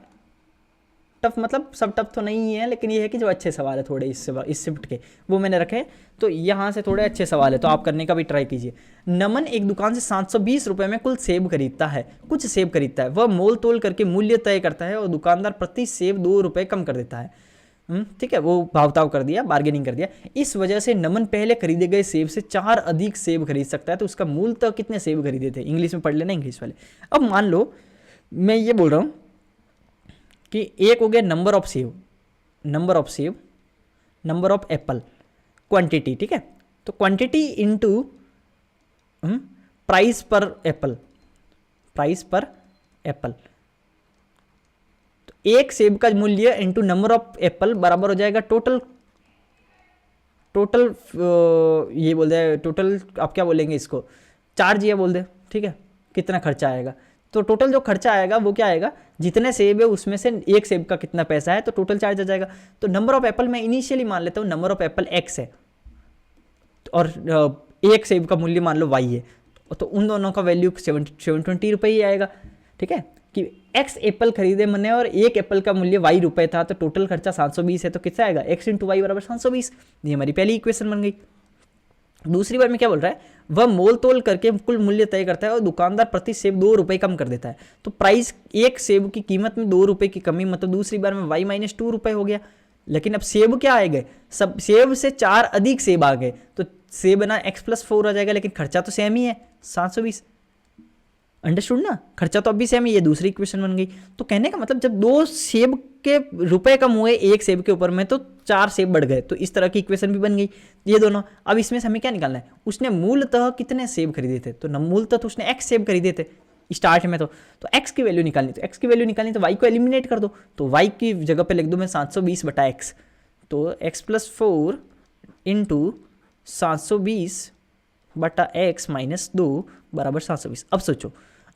टफ मतलब सब टफ तो नहीं है, लेकिन ये है कि जो अच्छे सवाल है थोड़े इस शिफ्ट के वो मैंने रखे हैं, तो यहाँ से थोड़े अच्छे सवाल है, तो आप करने का भी ट्राई कीजिए। नमन एक दुकान से 720 रुपये में कुल सेब खरीदता है, कुछ सेब खरीदता है, वह मोल तोल करके मूल्य तय करता है और दुकानदार प्रति सेब 2 रुपये कम कर देता है। ठीक है, वो भावताव कर दिया, बार्गेनिंग कर दिया। इस वजह से नमन पहले खरीदे गए सेब से 4 अधिक सेब खरीद सकता है, तो उसका मूलतः कितने सेब खरीदे थे। इंग्लिश में पढ़ लेना, इंग्लिश वाले। अब मान लो मैं ये बोल रहा हूँ कि एक हो गया नंबर ऑफ सेब, नंबर ऑफ सेब, नंबर ऑफ एप्पल, क्वांटिटी। ठीक है, तो क्वांटिटी इनटू प्राइस पर एप्पल, प्राइस पर एप्पल। तो एक सेब का मूल्य इनटू नंबर ऑफ एप्पल बराबर हो जाएगा टोटल, टोटल ये बोल दे, टोटल आप क्या बोलेंगे इसको, चार्ज ये बोल दे। ठीक है, कितना खर्चा आएगा, तो टोटल जो खर्चा आएगा वो क्या आएगा, जितने सेब है उसमें से एक सेब का कितना पैसा है, तो टोटल चार्ज आ जाएगा। तो नंबर ऑफ एप्पल मैं इनिशियली मान लेता हूँ नंबर ऑफ एप्पल x है, और एक सेब का मूल्य मान लो y है, तो उन दोनों का वैल्यू 720 रुपये ही आएगा। ठीक है, कि x एप्पल खरीदे मैंने और एक एप्पल का मूल्य y रुपये था, तो टोटल खर्चा 720 है, तो कितना आएगा x इंटू वाई बराबर 720। ये हमारी पहली इक्वेशन बन गई। दूसरी बार में क्या बोल रहा है, वह मोल तोल करके कुल मूल्य तय करता है और दुकानदार प्रति सेब 2 रुपये कम कर देता है। तो प्राइस, एक सेब की कीमत में 2 रुपये की कमी, मतलब दूसरी बार में y माइनस 2 रुपये हो गया। लेकिन अब सेब क्या आए गए, सब सेब से 4 अधिक सेब आ गए, तो सेब ना x प्लस 4 आ जाएगा, लेकिन खर्चा तो सेम ही है 720। अंडरस्टूड ना, खर्चा तो अभी सेम ही, ये दूसरी इक्वेशन बन गई। तो कहने का मतलब जब 2 सेब के रुपए कम हुए एक सेब के ऊपर में, तो 4 सेब बढ़ गए, तो इस तरह की इक्वेशन भी बन गई ये दोनों। अब इसमें से हमें क्या निकालना है, उसने मूलतः कितने सेब खरीदे थे, तो मूलतः तो उसने x सेब खरीदे थे स्टार्ट में, तो x की वैल्यू निकालनी, तो x की वैल्यू निकालनी तो y को एलिमिनेट कर दो, तो y की जगह पे लिख दूँ मैं 720 बटा x, तो x प्लस 4 इंटू 720 बटा x माइनस 2 बराबर 720। अब सोचो,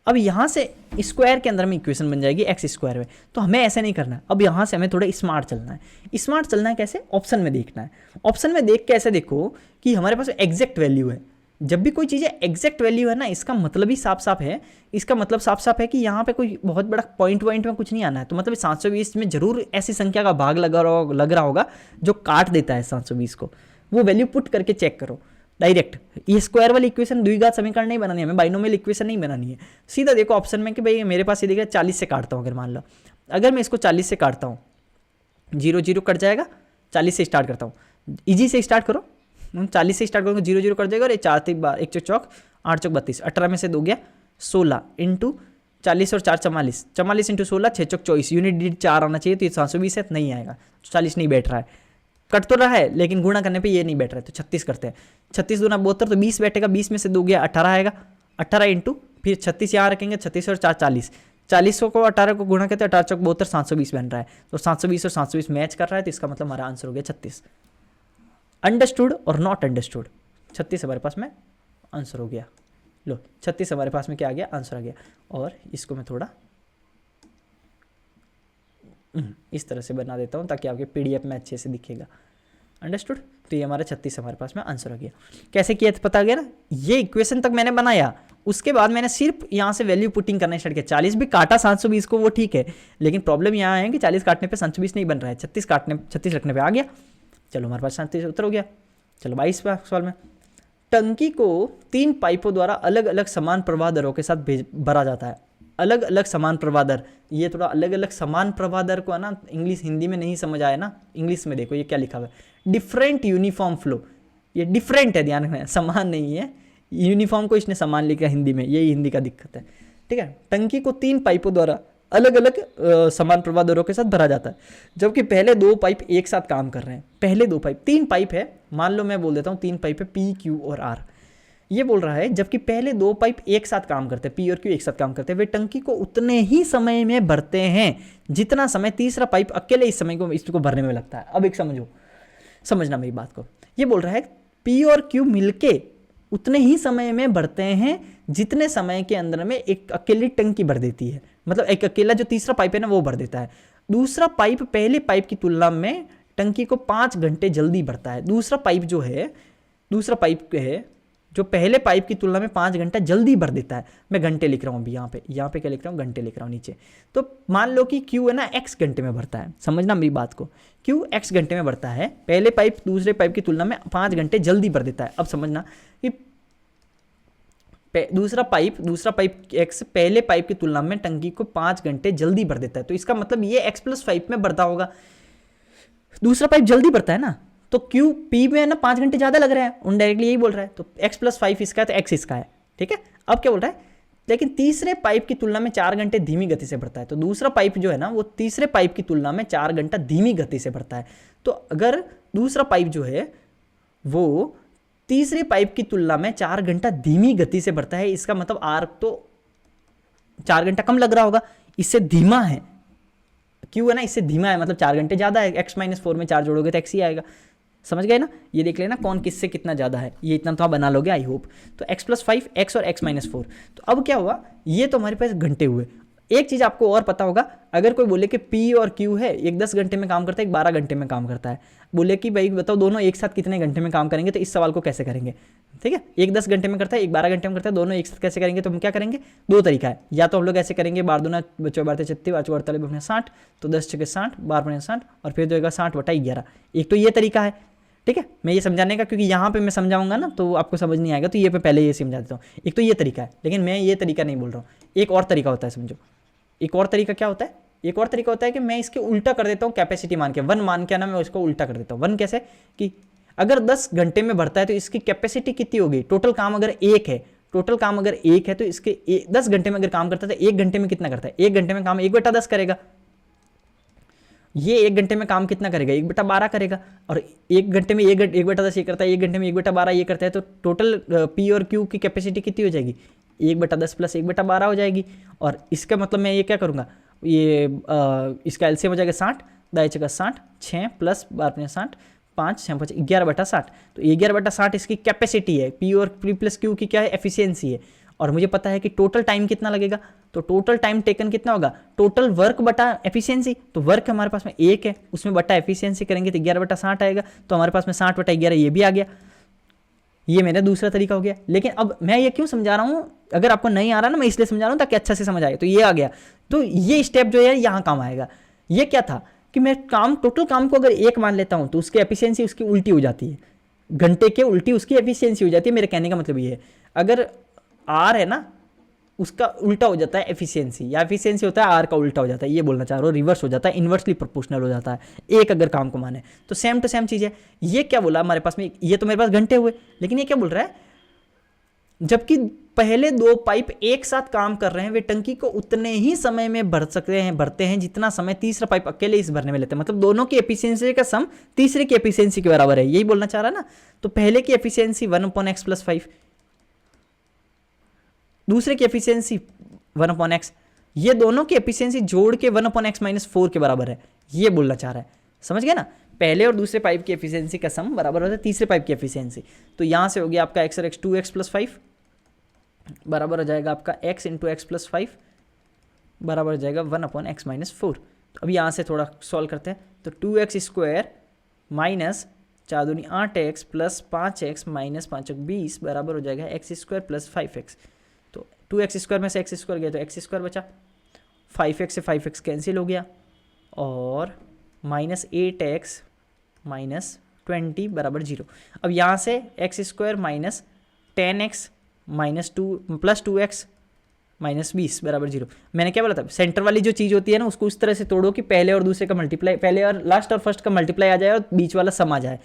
अब यहाँ से स्क्वायर के अंदर में इक्वेशन बन जाएगी एक्स स्क्वायर में, तो हमें ऐसे नहीं करना है। अब यहाँ से हमें थोड़ा स्मार्ट चलना है। स्मार्ट चलना है कैसे, ऑप्शन में देखना है। ऑप्शन में देख के ऐसे देखो कि हमारे पास एग्जैक्ट वैल्यू है। जब भी कोई चीज़ एग्जैक्ट वैल्यू है ना, इसका मतलब ही साफ साफ है, इसका मतलब साफ साफ है कि यहाँ पे कोई बहुत बड़ा पॉइंट में कुछ नहीं आना है। तो मतलब 720 में जरूर ऐसी संख्या का भाग लग रहा होगा जो काट देता है 720 को। वो वैल्यू पुट करके चेक करो डायरेक्ट। ये स्क्वायर वाली इक्वेशन द्विघात समीकरण नहीं बनानी है, हमें बाइनोमियल इक्वेशन नहीं बनानी है। सीधा देखो ऑप्शन में कि भाई मेरे पास ये देखिए 40 से काटता हूँ, अगर मान लो अगर मैं इसको 40 से काटता हूँ, 0 0 कट जाएगा, 40 से स्टार्ट करता हूँ, इजी से स्टार्ट करो, 40 से स्टार्ट करूँगा 0 0 कट जाएगा, और 4 1 चौक 8 चौक 32, 18 में से 2 गया 16 इंटू 40 और 4 44, 44 इंटू 16 6 चौक 24, यूनिट डिजिट 4 आना चाहिए, तो ये 720 है, नहीं आएगा, 40 नहीं बैठ रहा है, कट तो रहा है लेकिन गुणा करने पे ये नहीं बैठ रहा है, तो 36 करते हैं, 36 दूना 72, तो 20 बैठेगा, 20 में से 2 गया 18 आएगा, 18 इंटू फिर 36 यहाँ रखेंगे, 36 और 4 40, 40 को 18 को गुणा करते हैं, 18 चौक 72, 720 बन रहा है, तो 720 और 720 मैच कर रहा है, तो इसका मतलब हमारा आंसर हो गया 36। अंडरस्टूड और नॉट अंडरस्टूड, 36 हमारे पास में आंसर हो गया। लो 36 हमारे पास में क्या आ गया, आंसर आ गया। और इसको मैं थोड़ा इस तरह से बना देता हूँ ताकि आपके PDF में अच्छे से दिखेगा। अंडरस्टूड, तो ये हमारा 36 हमारे पास में आंसर आ गया। कैसे किया पता गया ना, ये इक्वेशन तक मैंने बनाया उसके बाद मैंने सिर्फ यहाँ से वैल्यू पुटिंग करना स्टार्ट किया। 40 भी काटा 720 को, वो ठीक है, लेकिन प्रॉब्लम यहाँ है कि 40 काटने पे 720 नहीं बन रहा है, 36 रखने पे आ गया। चलो हमारे पास 37 उत्तर हो गया। चलो 22 सवाल में, टंकी को 3 पाइपों द्वारा अलग अलग समान प्रवाह दरों के साथ भरा जाता है। अलग अलग समान प्रवाह दर, ये थोड़ा अलग अलग समान प्रवाह दर को है ना, इंग्लिश हिंदी में नहीं समझ आया ना, इंग्लिश में देखो ये क्या लिखा हुआ है, डिफरेंट यूनिफॉर्म फ्लो। ये डिफरेंट है, ध्यान रखना, समान नहीं है, यूनिफॉर्म को इसने समान लिखा हिंदी में, यही हिंदी का दिक्कत है, ठीक है। टंकी को 3 पाइपों द्वारा अलग अलग समान प्रवाह दरों के साथ भरा जाता है, जबकि पहले 2 पाइप एक साथ काम कर रहे हैं। पहले 2 पाइप, 3 पाइप है, मान लो मैं बोल देता हूँ 3 पाइप है, पी क्यू और आर। ये बोल रहा है जबकि पहले 2 पाइप एक साथ काम करते हैं, पी और क्यू एक साथ काम करते हैं, वे टंकी को उतने ही समय में भरते हैं जितना समय तीसरा पाइप अकेले इस समय को इसको भरने में लगता है। अब एक समझना मेरी बात को, ये बोल रहा है पी और क्यू मिलके उतने ही समय में भरते हैं जितने समय के अंदर में एक अकेली टंकी भर देती है, मतलब एक अकेला जो तीसरा पाइप है ना वो भर देता है। दूसरा पाइप पहले पाइप की तुलना में टंकी को 5 घंटे जल्दी भरता है। दूसरा पाइप है जो पहले पाइप की तुलना में 5 घंटा जल्दी भर देता है। मैं घंटे लिख रहा हूँ अभी यहाँ पे क्या लिख रहा हूँ, घंटे लिख रहा हूँ नीचे। तो मान लो कि Q है ना x घंटे में भरता है, समझना मेरी बात को, Q x घंटे में भरता है, पहले पाइप दूसरे पाइप की तुलना में 5 घंटे जल्दी भर देता है। अब समझना कि दूसरा पाइप x पहले पाइप की तुलना में टंकी को 5 घंटे जल्दी भर देता है, तो इसका मतलब ये x+5 में भरता होगा। दूसरा पाइप जल्दी भरता है ना, तो क्यू पी में है ना 5 घंटे ज़्यादा लग रहा है, डायरेक्टली यही बोल रहा है, तो x+5 इसका है तो x इसका है, ठीक है। अब क्या बोल रहा है, लेकिन तीसरे पाइप की तुलना में 4 घंटे धीमी गति से बढ़ता है। तो दूसरा पाइप जो है ना वो तीसरे पाइप की तुलना में 4 घंटा धीमी गति से बढ़ता है। तो अगर दूसरा पाइप जो है वो तीसरे पाइप की तुलना में 4 घंटा धीमी गति से बढ़ता है, इसका मतलब आर तो 4 घंटा कम लग रहा होगा, इससे धीमा है, क्यों है ना, इससे धीमा है, मतलब 4 घंटे ज़्यादा है। x-4 में 4 जोड़ोगे तो x ही आएगा, समझ गए ना। ये देख लेना कौन किससे कितना ज़्यादा है, ये इतना तो आप बना लोगे आई होप। तो x+5 x और x-4, तो अब क्या हुआ, ये तो हमारे पास घंटे हुए। एक चीज़ आपको और पता होगा, अगर कोई बोले कि P और Q है, एक 10 घंटे में काम करता है, एक 12 घंटे में काम करता है, बोले कि भाई बताओ दोनों एक साथ कितने घंटे में काम करेंगे, तो इस सवाल को कैसे करेंगे, ठीक है। एक 10 घंटे में करता है, एक 12 घंटे में करता है, दोनों एक साथ कैसे करेंगे, तो हम क्या करेंगे, 2 तरीका है। या तो हम लोग ऐसे करेंगे 12 दूना 12 36 48 अपने 60, तो 10 6 60 12 अपने 60 और फिर देगा 60/11। एक तो ये तरीका है, ठीक है। मैं ये समझाने का, क्योंकि यहाँ पे मैं समझाऊंगा ना तो आपको समझ नहीं आएगा, तो ये पे पहले ये समझा देता हूँ। एक तो ये तरीका है, लेकिन मैं ये तरीका नहीं बोल रहा हूँ, एक और तरीका होता है, समझो। एक और तरीका क्या होता है, एक और तरीका होता है कि मैं इसके उल्टा कर देता हूँ, कैपेसिटी मान के 1 मान के ना मैं उसको उल्टा कर देता हूँ। 1 कैसे, कि अगर 10 घंटे में भरता है तो इसकी कैपेसिटी कितनी होगी, टोटल काम अगर 1 है, तो इसके 10 घंटे में अगर काम करता है तो 1 घंटे में कितना करता है, 1 घंटे में काम 1/10 करेगा। ये 1 घंटे में काम कितना करेगा, 1/12 करेगा। और 1 घंटे में 1/10 ये करता है, 1 घंटे में 1/12 ये करता है, तो टोटल पी और क्यू की कैपेसिटी कितनी हो जाएगी, 1/10 + 1/12 हो जाएगी। और इसका मतलब मैं ये क्या करूँगा, ये इसका एलसीएम हो जाएगा 60, 60 6 + 12 60 5 6 5 11/60। तो 11/60 इसकी कैपेसिटी है, पी और पी प्लस क्यू की क्या है, एफिशिएंसी है। और मुझे पता है कि टोटल टाइम कितना लगेगा, तो टोटल टाइम टेकन कितना होगा, टोटल वर्क बटा एफिशिएंसी। तो वर्क हमारे पास में 1 है, उसमें बटा एफिशिएंसी करेंगे तो 11/60 आएगा, तो हमारे पास में 60/11 ये भी आ गया। ये मेरा दूसरा तरीका हो गया। लेकिन अब मैं ये क्यों समझा रहा हूँ, अगर आपको नहीं आ रहा ना, मैं इसलिए समझा रहा हूँ ताकि अच्छा से समझ आए। तो ये आ गया, तो ये स्टेप जो है यहाँ काम आएगा। ये क्या था कि मैं टोटल काम को अगर 1 मान लेता हूँ तो उसकी एफिशिएंसी उसकी उल्टी हो जाती है, घंटे के उल्टी उसकी एफिशिएंसी हो जाती है। मेरे कहने का मतलब ये है, अगर आर है ना उसका उल्टा हो जाता है एफिशिएंसी, या एफिशिएंसी होता है आर का उल्टा हो जाता है, ये बोलना चाह रहा हूँ, रिवर्स हो जाता है, इन्वर्सली प्रोपोर्शनल हो जाता है। एक अगर काम को माने तो सेम टू सेम चीज़ है। ये क्या बोला हमारे पास में, ये तो मेरे पास घंटे हुए, लेकिन ये क्या बोल रहा है, जबकि पहले 2 पाइप एक साथ काम कर रहे हैं, वे टंकी को उतने ही समय में भरते हैं जितना समय तीसरा पाइप अकेले इस भरने में लेते हैं। मतलब दोनों की एफिशिएंसी का सम तीसरे की एफिशिएंसी के बराबर है, यही बोलना चाह रहा है ना। तो पहले की एफिशिएंसी 1/x + 5, दूसरे की एफिशिएंसी 1/x, ये दोनों की एफिशिएंसी जोड़ के 1/x - 4 के बराबर है, ये बोलना चाह रहा है। समझ गए ना, पहले और दूसरे पाइप की एफिशिएंसी का सम बराबर होता है तीसरे पाइप की एफिशिएंसी। तो यहाँ से हो गया आपका x और x 2x + 5 बराबर हो जाएगा आपका x × x + 5 बराबर हो जाएगा 1/x - 4। तो अभी यहाँ से थोड़ा सॉल्व करते हैं। तो 2x² - 4 दूनी 8x + 5x - 5 20 बराबर हो जाएगा x² + 5x। तो 2x² में से x² गया तो x² बचा, 5x से 5x कैंसिल हो गया, और -8x -20 बराबर 0। अब यहाँ से x² minus 10x plus 2x -20 बराबर 0। मैंने क्या बोला था, सेंटर वाली जो चीज़ होती है ना उसको उस तरह से तोड़ो कि पहले और दूसरे का मल्टीप्लाई, पहले और लास्ट और फर्स्ट का मल्टीप्लाई आ जाए और बीच वाला सम आ जाए।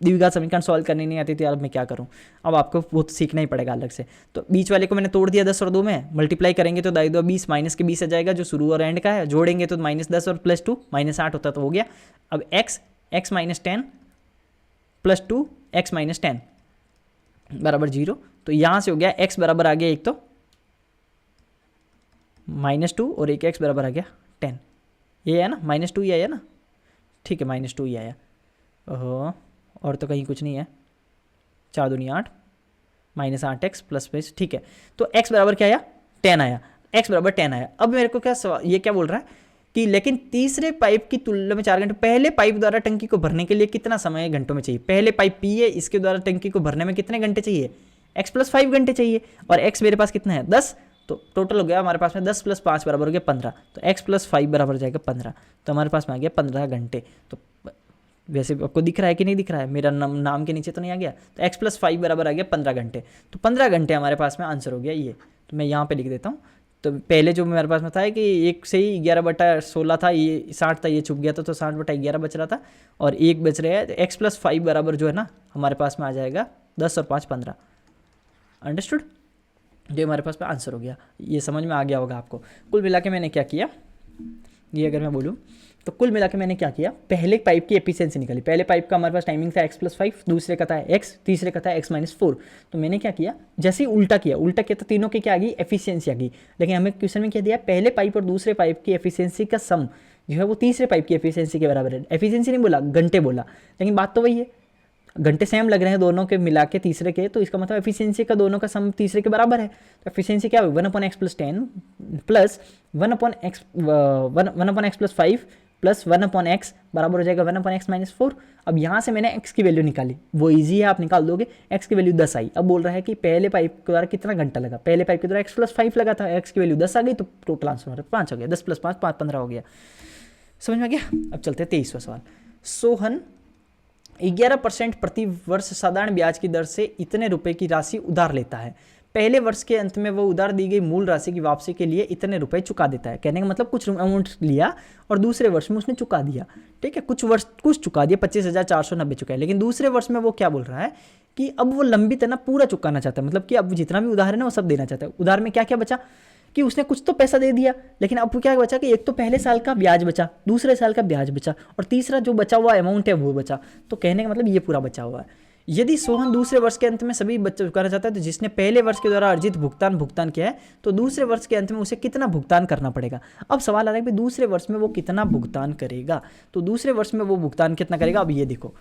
द्विघात समीकरण सॉल्व करनी नहीं आती थी यार, मैं क्या करूं, अब आपको वो तो सीखना ही पड़ेगा अलग से। तो बीच वाले को मैंने तोड़ दिया 10 और 2 में, मल्टीप्लाई करेंगे तो 2 20 माइनस के 20 आ जाएगा जो शुरू और एंड का है, जोड़ेंगे तो -10 और +2 -8 होता तो हो गया। अब x -10 + 2 x -10 बराबर 0। तो यहाँ से हो गया x बराबर आ गया एक तो -2 और एक x बराबर आ गया 10। ये है ना, -2 ही आया ना, ठीक है -2 ही आया। ओहो, और तो कहीं कुछ नहीं है, 4 दूनी 8 -8x +20, ठीक है। तो x बराबर क्या आया, 10 आया, x बराबर 10 आया। अब मेरे को क्या सवाल, ये क्या बोल रहा है कि लेकिन तीसरे पाइप की तुलना में 4 घंटे, पहले पाइप द्वारा टंकी को भरने के लिए कितना समय घंटों में चाहिए, पहले पाइप P है, इसके द्वारा टंकी को भरने में कितने घंटे चाहिए, x + 5 घंटे चाहिए, और x मेरे पास कितना है 10, तो टोटल हो गया हमारे पास में 10 + 5 बराबर हो गया 15, तो x + 5 बराबर हो जाएगा 15, तो हमारे पास में आ गया 15 घंटे। तो वैसे आपको दिख रहा है कि नहीं दिख रहा है, मेरा नाम के नीचे तो नहीं आ गया, तो x + 5 बराबर आ गया 15 घंटे। तो 15 घंटे हमारे पास में आंसर हो गया ये, तो मैं यहाँ पे लिख देता हूँ। तो पहले जो मेरे पास में था कि 1 से ही 11/16 था, ये 60 था, ये छुप गया था, तो 60/11 बच रहा था, और 1 बच रहा है, तो x + 5 बराबर जो है ना हमारे पास में आ जाएगा 10 और 5 15। अंडरस्टूड, ये हमारे पास में आंसर हो गया, ये समझ में आ गया होगा आपको। कुल मिला के मैंने क्या किया, ये अगर मैं बोलूँ तो कुल मिला के मैंने क्या किया, पहले पाइप की एफिशिएंसी निकाली। पहले पाइप का हमारे पास टाइमिंग था x + 5, दूसरे का था x, तीसरे का था x - 4। तो मैंने क्या किया, जैसे ही उल्टा किया तो तीनों की क्या आ गई, एफिशिएंसी आ गई। लेकिन हमें क्वेश्चन में क्या दिया, पहले पाइप और दूसरे पाइप की एफिशिएंसी का सम जो है वो तीसरे पाइप की एफिशिएंसी के बराबर है। एफिशिएंसी नहीं बोला, घंटे बोला, लेकिन बात तो वही है, घंटे सेम लग रहे हैं दोनों के मिला के तीसरे के, तो इसका मतलब एफिशिएंसी का दोनों का सम तीसरे के बराबर है। तो एफिशिएंसी क्या होगी, 1/x + 10 plus 1/x + 5 plus 1/x बराबर हो जाएगा 1/x - 4। अब यहाँ से मैंने x की वैल्यू निकाली, वो इजी है, आप निकाल दोगे। x की वैल्यू 10 आई। अब बोल रहा है कि पहले पाइप के द्वारा कितना घंटा लगा, पहले पाइप के द्वारा x + 5 लगा था, x की वैल्यू 10 आ गई, तो टोटल आंसर 5 हो गया, 10 + 5 15 हो गया। समझ में आ गया। अब चलते हैं 23वां सवाल। सोहन 11% प्रति वर्ष साधारण ब्याज की दर से इतने रुपए की राशि उधार लेता है। पहले वर्ष के अंत में वो उधार दी गई मूल राशि की वापसी के लिए इतने रुपए चुका देता है। कहने का मतलब कुछ अमाउंट लिया और दूसरे वर्ष में उसने चुका दिया, ठीक है, कुछ चुका दिया, 25,490 चुका है। लेकिन दूसरे वर्ष में वो क्या बोल रहा है कि अब वो लंबित है ना पूरा चुकाना चाहता है, मतलब कि अब जितना भी उधार है ना वो सब देना चाहता है। उधार में क्या क्या बचा कि उसने कुछ तो पैसा दे दिया, लेकिन अब क्या बचा कि एक तो पहले साल का ब्याज बचा, दूसरे साल का ब्याज बचा, और तीसरा जो बचा हुआ अमाउंट है वो बचा। तो कहने का मतलब ये पूरा बचा हुआ है। यदि सोहन दूसरे वर्ष के अंत में सभी बच्चे चुकाना चाहता है, तो जिसने पहले वर्ष के द्वारा अर्जित भुगतान किया है, तो दूसरे वर्ष के अंत में उसे कितना भुगतान करना पड़ेगा। अब सवाल आ रहा है कि दूसरे वर्ष में वो कितना भुगतान करेगा, तो दूसरे वर्ष में वो भुगतान कितना करेगा। अब ये देखो,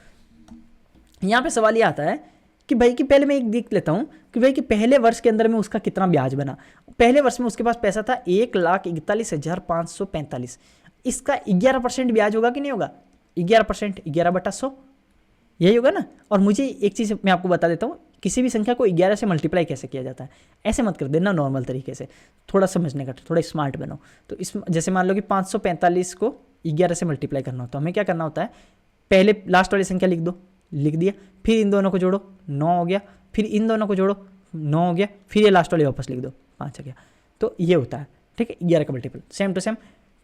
यहाँ पे सवाल ये आता है कि भाई कि पहले मैं एक देख लेता हूँ कि भाई कि पहले वर्ष के अंदर में उसका कितना ब्याज बना। पहले वर्ष में उसके पास पैसा था 1,41,545। इसका 11% ब्याज होगा कि नहीं होगा, 11%, 11/100 यही होगा ना। और मुझे एक चीज़ मैं आपको बता देता हूँ, किसी भी संख्या को 11 से मल्टीप्लाई कैसे किया जाता है, ऐसे मत कर देना नॉर्मल तरीके से, थोड़ा समझने का, थोड़ा स्मार्ट बनो। तो इस जैसे मान लो कि 545 को 11 से मल्टीप्लाई करना होता है, हमें क्या करना होता है, पहले लास्ट वाली संख्या लिख दो, लिख दिया, फिर इन दोनों को जोड़ो 9 हो गया, फिर इन दोनों को जोड़ो 9 हो गया, फिर ये लास्ट वाली वापस लिख दो 5 हो गया। तो ये होता है, ठीक है, 11 का मल्टीपल सेम टू सेम।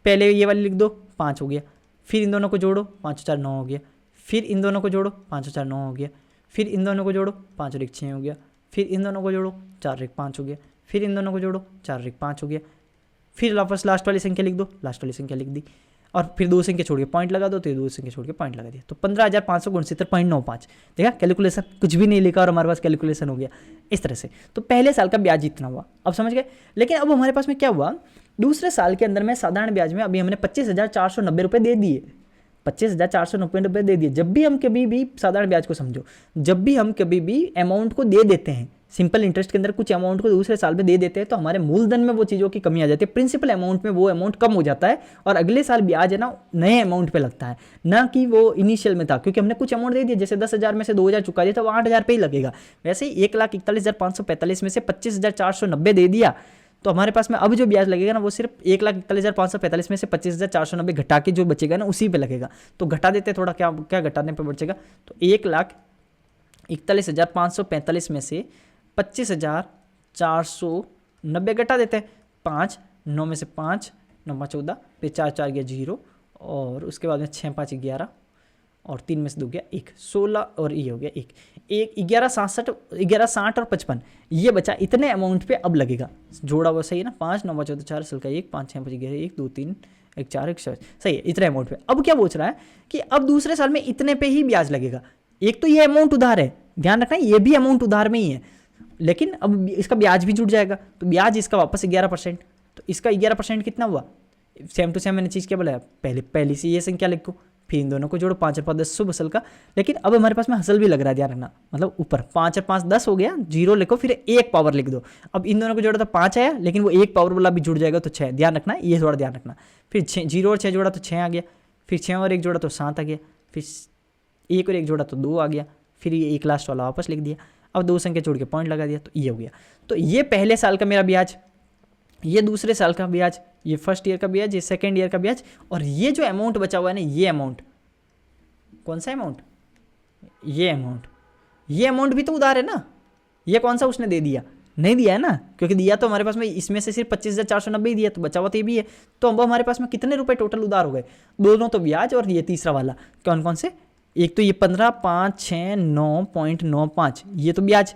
पहले ये वाली लिख दो 5 हो गया, फिर इन दोनों को जोड़ो 5 4 9 हो गया, फिर इन दोनों को जोड़ो 5 4 9 हो गया, फिर इन दोनों को जोड़ो 5 और 1 6 हो गया, फिर इन दोनों को जोड़ो 4 और 1 5 हो गया, फिर इन दोनों को जोड़ो 4 और 1 5 हो गया, फिर वापस लास्ट वाली संख्या लिख दो, लास्ट वाली संख्या लिख दी, और फिर 2 संख्या छोड़ के पॉइंट लगा दो, तो ये 2 संख्या छोड़ के पॉइंट लगा दिया, तो 15,569.95। देखा, कैलकुलेशन कुछ भी नहीं लिखा और हमारे पास कैलकुलेशन हो गया इस तरह से। तो पहले साल का ब्याज इतना हुआ, अब समझ गए। लेकिन अब हमारे पास में क्या हुआ, दूसरे साल के अंदर में साधारण ब्याज में अभी हमने 25,490 रुपये दे दिए, 25,490 रुपये दे दिए। जब भी हम कभी भी साधारण ब्याज को समझो, जब भी हम कभी भी अमाउंट को दे देते हैं, सिंपल इंटरेस्ट के अंदर कुछ अमाउंट को दूसरे साल में दे देते हैं, तो हमारे मूलधन में वो चीज़ों की कमी आ जाती है, प्रिंसिपल अमाउंट में वो अमाउंट कम हो जाता है, और अगले साल ब्याज है ना नए अमाउंट पे लगता है, ना कि वो इनिशियल में था, क्योंकि हमने कुछ अमाउंट दे दिया। जैसे 10,000 में से 2,000 चुका दिया, तो 8,000 पे ही लगेगा। वैसे ही 1,41,545 में से 25,490 दे दिया, तो हमारे पास में अब जो ब्याज लगेगा ना वो सिर्फ 1,41,545 में से 25,490 घटा के जो बचेगा ना उसी पे लगेगा। तो घटा देते थोड़ा, क्या क्या घटाने पे बचेगा, तो 1,41,545 में से 25,490 घटा देते हैं, 5, 9 में से 5, 9 5 14, फिर 4 4 गया 0, और उसके बाद में 6 5 11, और 3 में से 2 गया 1, 16, और ये हो गया 1, 11,60 और 55 ये बचा। इतने अमाउंट पे अब लगेगा, जोड़ा हुआ सही है ना, 5 9 5 14 4 असल का 1, 5 6 5 11 1 2 3 1 4 1 6, सही है, इतने अमाउंट पे। अब क्या पूछ रहा है कि अब दूसरे साल में इतने पे ही ब्याज लगेगा। एक तो ये अमाउंट उधार है, ध्यान रखना ये भी अमाउंट उधार में ही है, लेकिन अब इसका ब्याज भी जुड़ जाएगा, तो ब्याज इसका वापस 11%, तो इसका 11% कितना हुआ, सेम टू सेम मैंने चीज़ क्या बोला, पहली से ये संख्या लिखो, फिर इन दोनों को जोड़ो, 5 और 5 10 शुभ हसल का। लेकिन अब हमारे पास में हसल भी लग रहा है, ध्यान रखना, मतलब ऊपर 5 और 5 10 हो गया, 0 लिखो, फिर 1 पावर लिख दो। अब इन दोनों को जोड़ा तो 5 आया, लेकिन वो 1 पावर वाला भी जुड़ जाएगा तो 6, ध्यान रखना, ये थोड़ा ध्यान रखना। फिर 0 और 6 जोड़ा तो 6 आ गया, फिर 6 और 1 जोड़ा तो 7 आ गया, फिर 1 और 1 जोड़ा तो 2 आ गया, फिर ये 1 लास्ट वाला वापस लिख दिया। अब 2 संख्या जोड़ के पॉइंट लगा दिया, तो ये हो गया। तो ये पहले साल का मेरा ब्याज, ये दूसरे साल का ब्याज, ये फर्स्ट ईयर का ब्याज, ये सेकेंड ईयर का ब्याज, और ये जो अमाउंट बचा हुआ है ना, ये अमाउंट, कौन सा अमाउंट, ये अमाउंट भी तो उधार है ना। ये कौन सा उसने दे दिया, नहीं दिया है ना, क्योंकि दिया तो हमारे पास में इसमें से सिर्फ 25,490 ही दिया, तो बचा हुआ तो ये भी है। तो अब हमारे पास में कितने रुपए टोटल उधार हो गए, दोनों तो ब्याज और ये तीसरा वाला, कौन कौन से, एक तो ये 15 5 6 9.95 ये तो ब्याज,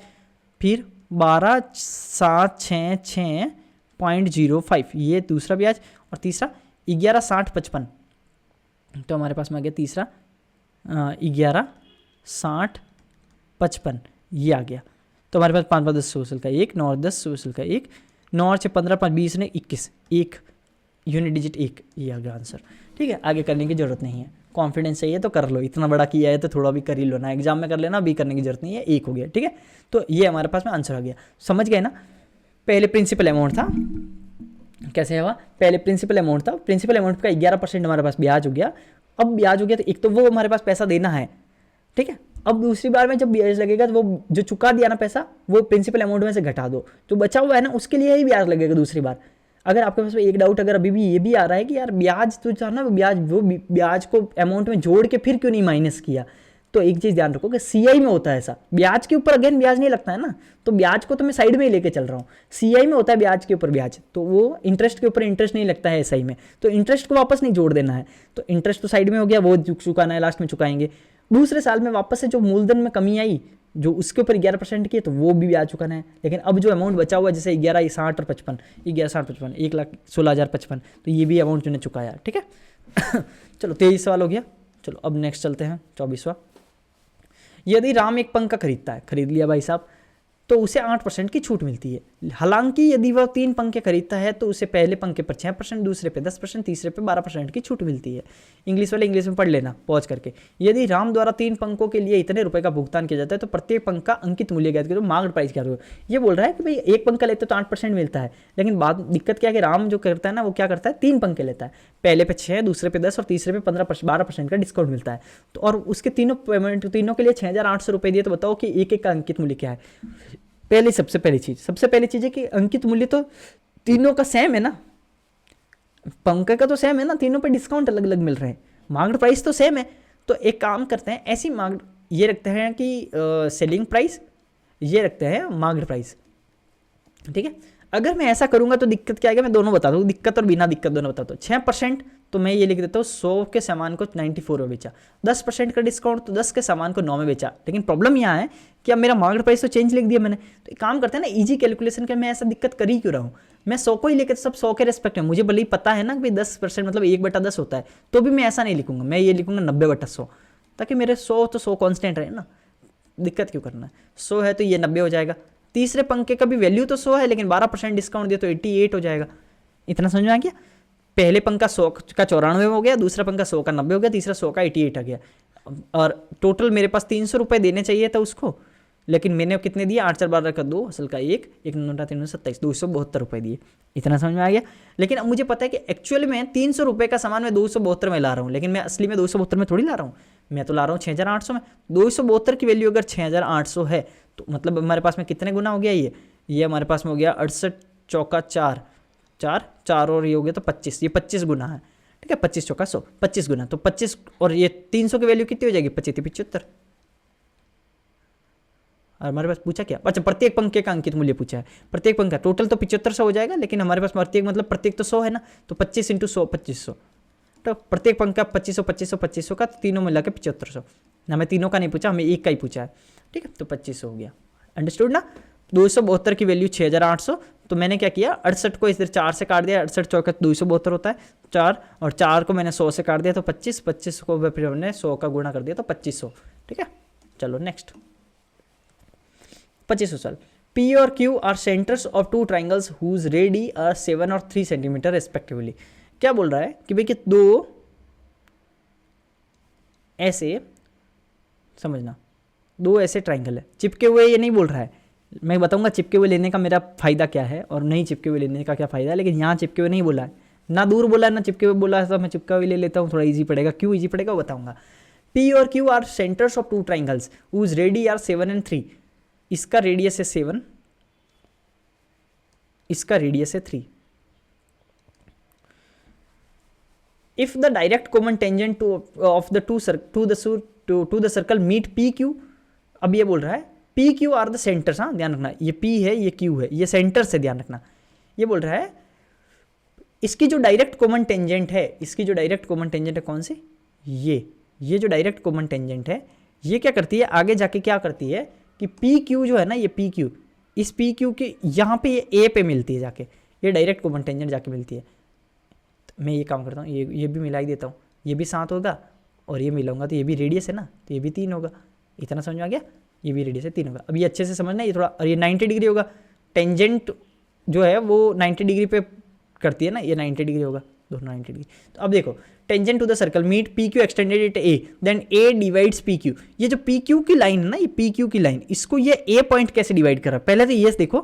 फिर 12 7 6 6.05 ये दूसरा ब्याज, और तीसरा 11 60 55, तो हमारे पास में आ गया तीसरा 11 60 55 ये आ गया। तो हमारे पास 5 5 10 सोशल का 1, 9 और 10 सोशल का 1, 9 और 6 15 5 20 ने 21, एक यूनिट डिजिट 1, ये आ गया आंसर। ठीक है, आगे करने की जरूरत नहीं है, कॉन्फिडेंस चाहिए तो कर लो, इतना बड़ा किया है तो थोड़ा भी कर ही लो ना, एग्जाम में कर लेना, अभी करने की जरूरत नहीं है, 1 हो गया। ठीक है, तो ये हमारे पास में आंसर आ गया, समझ गए ना। पहले प्रिंसिपल अमाउंट था, कैसे हुआ, पहले प्रिंसिपल अमाउंट था, प्रिंसिपल अमाउंट का 11% हमारे पास ब्याज हो गया। अब ब्याज हो गया तो एक तो वो हमारे पास पैसा देना है, ठीक है। अब दूसरी बार में जब ब्याज लगेगा तो वो जो चुका दिया ना पैसा, वो प्रिंसिपल अमाउंट में से घटा दो, जो बचा हुआ है ना उसके लिए ही ब्याज लगेगा दूसरी बार। अगर आपके पास एक डाउट अगर अभी भी ये भी आ रहा है कि यार ब्याज तो था ना, वो ब्याज को अमाउंट में जोड़ के फिर क्यों नहीं माइनस किया, तो एक चीज़ ध्यान रखो कि सीआई में होता है ऐसा, ब्याज के ऊपर अगेन ब्याज नहीं लगता है ना, तो ब्याज को तो मैं साइड में ही लेके चल रहा हूँ, सीआई में होता है ब्याज के ऊपर ब्याज, तो वो इंटरेस्ट के ऊपर इंटरेस्ट नहीं लगता है एसआई में, तो इंटरेस्ट को वापस नहीं जोड़ देना है, तो इंटरेस्ट तो साइड में हो गया, वो चुकाना है, लास्ट में चुकाएंगे। दूसरे साल में वापस से जो मूलधन में कमी आई, जो उसके ऊपर 11% की है, तो वो भी ब्याज चुकाना है। लेकिन अब जो अमाउंट बचा हुआ है, जैसे 11 60 और 55, 11 60 55 1,16,055, तो ये भी अमाउंट जो ने चुकाया, ठीक है। चलो 23 सवाल हो गया। चलो अब नेक्स्ट चलते हैं 24वां। यदि राम एक पंखा खरीदता है, खरीद लिया भाई साहब, तो उसे 8% की छूट मिलती है। हालांकि यदि वह 3 पंखे खरीदता है तो उसे पहले पंखे पर 6%, दूसरे पे 10%, तीसरे पे 12% की छूट मिलती है। इंग्लिश वाले इंग्लिश में पढ़ लेना पॉज करके। यदि राम द्वारा 3 पंखों के लिए इतने रुपए का भुगतान किया जाता है तो प्रत्येक पंख का अंकित मूल्य ज्ञात करो, मार्केट प्राइस क्या होगा। ये बोल रहा है कि भाई एक पंखा लेते तो 8% मिलता है, लेकिन बात दिक्कत क्या है कि राम जो करता है ना, वो क्या करता है, 3 पंखे लेता है, पहले पे 6, दूसरे पे 10 और तीसरे पे 12% का डिस्काउंट मिलता है। तो और उसके तीनों पेमेंट, तीनों के लिए 6,800 रुपये दिए, तो बताओ कि एक का अंकित मूल्य क्या है। सबसे पहली चीज है कि अंकित मूल्य तो तीनों का सेम है ना, पंखे का तो सेम है ना, तीनों पे डिस्काउंट अलग अलग मिल रहे हैं, मार्केट प्राइस तो सेम है। तो एक काम करते हैं, ऐसी मार्केट ये रखते हैं कि सेलिंग प्राइस, ये रखते हैं मार्केट प्राइस, ठीक है। अगर मैं ऐसा करूंगा तो दिक्कत क्या आएगा, मैं दोनों बता दूँ, दिक्कत और बिना दिक्कत दोनों बताता हूँ। 6% तो मैं ये लिख देता हूँ 100 के सामान को 94 में बेचा, 10% का डिस्काउंट तो 10 के सामान को 9 में बेचा। लेकिन प्रॉब्लम यहाँ है कि अब मेरा मार्केट प्राइस तो चेंज लिख दिया मैंने, तो एक काम करते हैं ना, इजी कैलकुलेशन के, मैं ऐसा दिक्कत कर ही क्यों रहा हूँ, मैं 100 को ही लेकर सब 100 के रेस्पेक्ट में, मुझे भले ही पता है ना कि 10% मतलब 1/10 होता है, तो भी मैं ऐसा नहीं लिखूंगा, मैं ये लिखूंगा 90/100, ताकि मेरे 100 तो 100 कॉन्स्टेंट रहे ना, दिक्कत क्यों करना है। 100 है तो ये 90 हो जाएगा, तीसरे पंखे का भी वैल्यू तो 100 है, लेकिन 12% डिस्काउंट दिया तो 88 हो जाएगा। इतना समझ में आ गया। पहले पंखा 100 का 94 हो गया, दूसरा पंखा 100 का 90 हो गया, तीसरा 100 का 88 आ गया, और टोटल मेरे पास 300 रुपये देने चाहिए था उसको, लेकिन मैंने कितने दिए, 8 4 12 का 2 असल का 1 1 9 3 27 272 रुपये दिए। इतना समझ में आ गया। लेकिन अब मुझे पता है कि एक्चुअली में 300 रुपये का सामान मैं 272 में ला रहा हूँ, लेकिन मैं असली में 272 में थोड़ी ला रहा हूँ, मैं तो ला रहा हूँ 6,800 में। 272 की वैल्यू अगर 6,800 है तो मतलब हमारे पास में कितने गुना हो गया, ये हमारे पास में हो गया 68 चौका 4, 4 और ये हो गया तो 25, ये 25 गुना है, ठीक है, 25 चौका 100, 25 गुना, तो 25 और ये 300 की वैल्यू कितनी हो जाएगी, 25 75। और हमारे पास पूछा क्या, अच्छा प्रत्येक पंक्ति का अंकित मूल्य पूछा है, प्रत्येक पंक्ति का टोटल तो 7500 हो जाएगा, लेकिन हमारे पास प्रत्येक मतलब प्रत्येक तो 100 है ना, तो 25 × 100 2500, तो प्रत्येक पंक्ति का 2500 2500 2500 का, तीनों मिला के 7500। हमें तीनों का नहीं पूछा, हमें एक का ही पूछा है, ठीक है, तो 2500 हो गया। अंडरस्टूड ना। 272 की वैल्यू 6800, तो मैंने क्या किया, 68 को इधर 4 से काट दिया, 68 चौका 272 होता है 4, और 4 को मैंने 100 से काट दिया तो 25, 25 को फिर हमने 100 का गुणा कर दिया तो 2500, ठीक है। चलो नेक्स्ट 2500 साल। P और Q are centres of two triangles whose radii are 7 और 3 सेंटीमीटर रेस्पेक्टिवली। क्या बोल रहा है कि भाई कि दो ऐसे, समझना, दो ऐसे ट्राइंगल है, चिपके हुए ये नहीं बोल रहा है, मैं बताऊंगा चिपके हुए लेने का मेरा फायदा क्या है और नहीं चिपके हुए लेने का क्या फायदा है, लेकिन यहाँ चिपके हुए नहीं बोला है, ना दूर बोला है ना चिपके हुए बोला है, तो मैं चिपका हुए ले लेता हूँ, थोड़ा इजी पड़ेगा। क्यों इजी पड़ेगा वो बताऊंगा। P और Q are centres of two triangles whose radii are 7 and 3, इसका रेडियस है 7, इसका रेडियस है 3। If the direct common tangent of the two the circle meet PQ, अब ये बोल रहा है PQ आर द सेंटर्स, हाँ ध्यान रखना, ये P है ये Q है, ये सेंटर से ध्यान रखना। ये बोल रहा है इसकी जो डायरेक्ट कॉमन टेंजेंट है, इसकी जो डायरेक्ट कॉमन टेंजेंट है कौन सी, ये जो डायरेक्ट कॉमन टेंजेंट है, ये क्या करती है आगे जाके, क्या करती है कि PQ जो है ना, ये PQ, इस PQ के यहाँ पे ये A पे मिलती है जाके, ये डायरेक्ट कॉमन टेंजेंट जाके मिलती है। तो मैं ये काम करता हूँ, ये भी मिला ही देता हूँ, ये भी 7 होगा और ये मिलाऊंगा तो ये भी रेडियस है ना, तो ये भी 3 होगा। इतना समझ में आ गया, ये भी रेडियस है 3 होगा। अब ये अच्छे से समझना, ये थोड़ा, और ये 90 डिग्री होगा, टेंजेंट जो है वो 90 डिग्री पे करती है ना, ये 90 डिग्री होगा, दोनों 90 डिग्री। तो अब देखो, tangent to the circle meet PQ extended at A, then A divides PQ। ये जो PQ की लाइन है ना, ये PQ की लाइन, इसको ये A पॉइंट कैसे डिवाइड कर रहा है, पहले तो ये देखो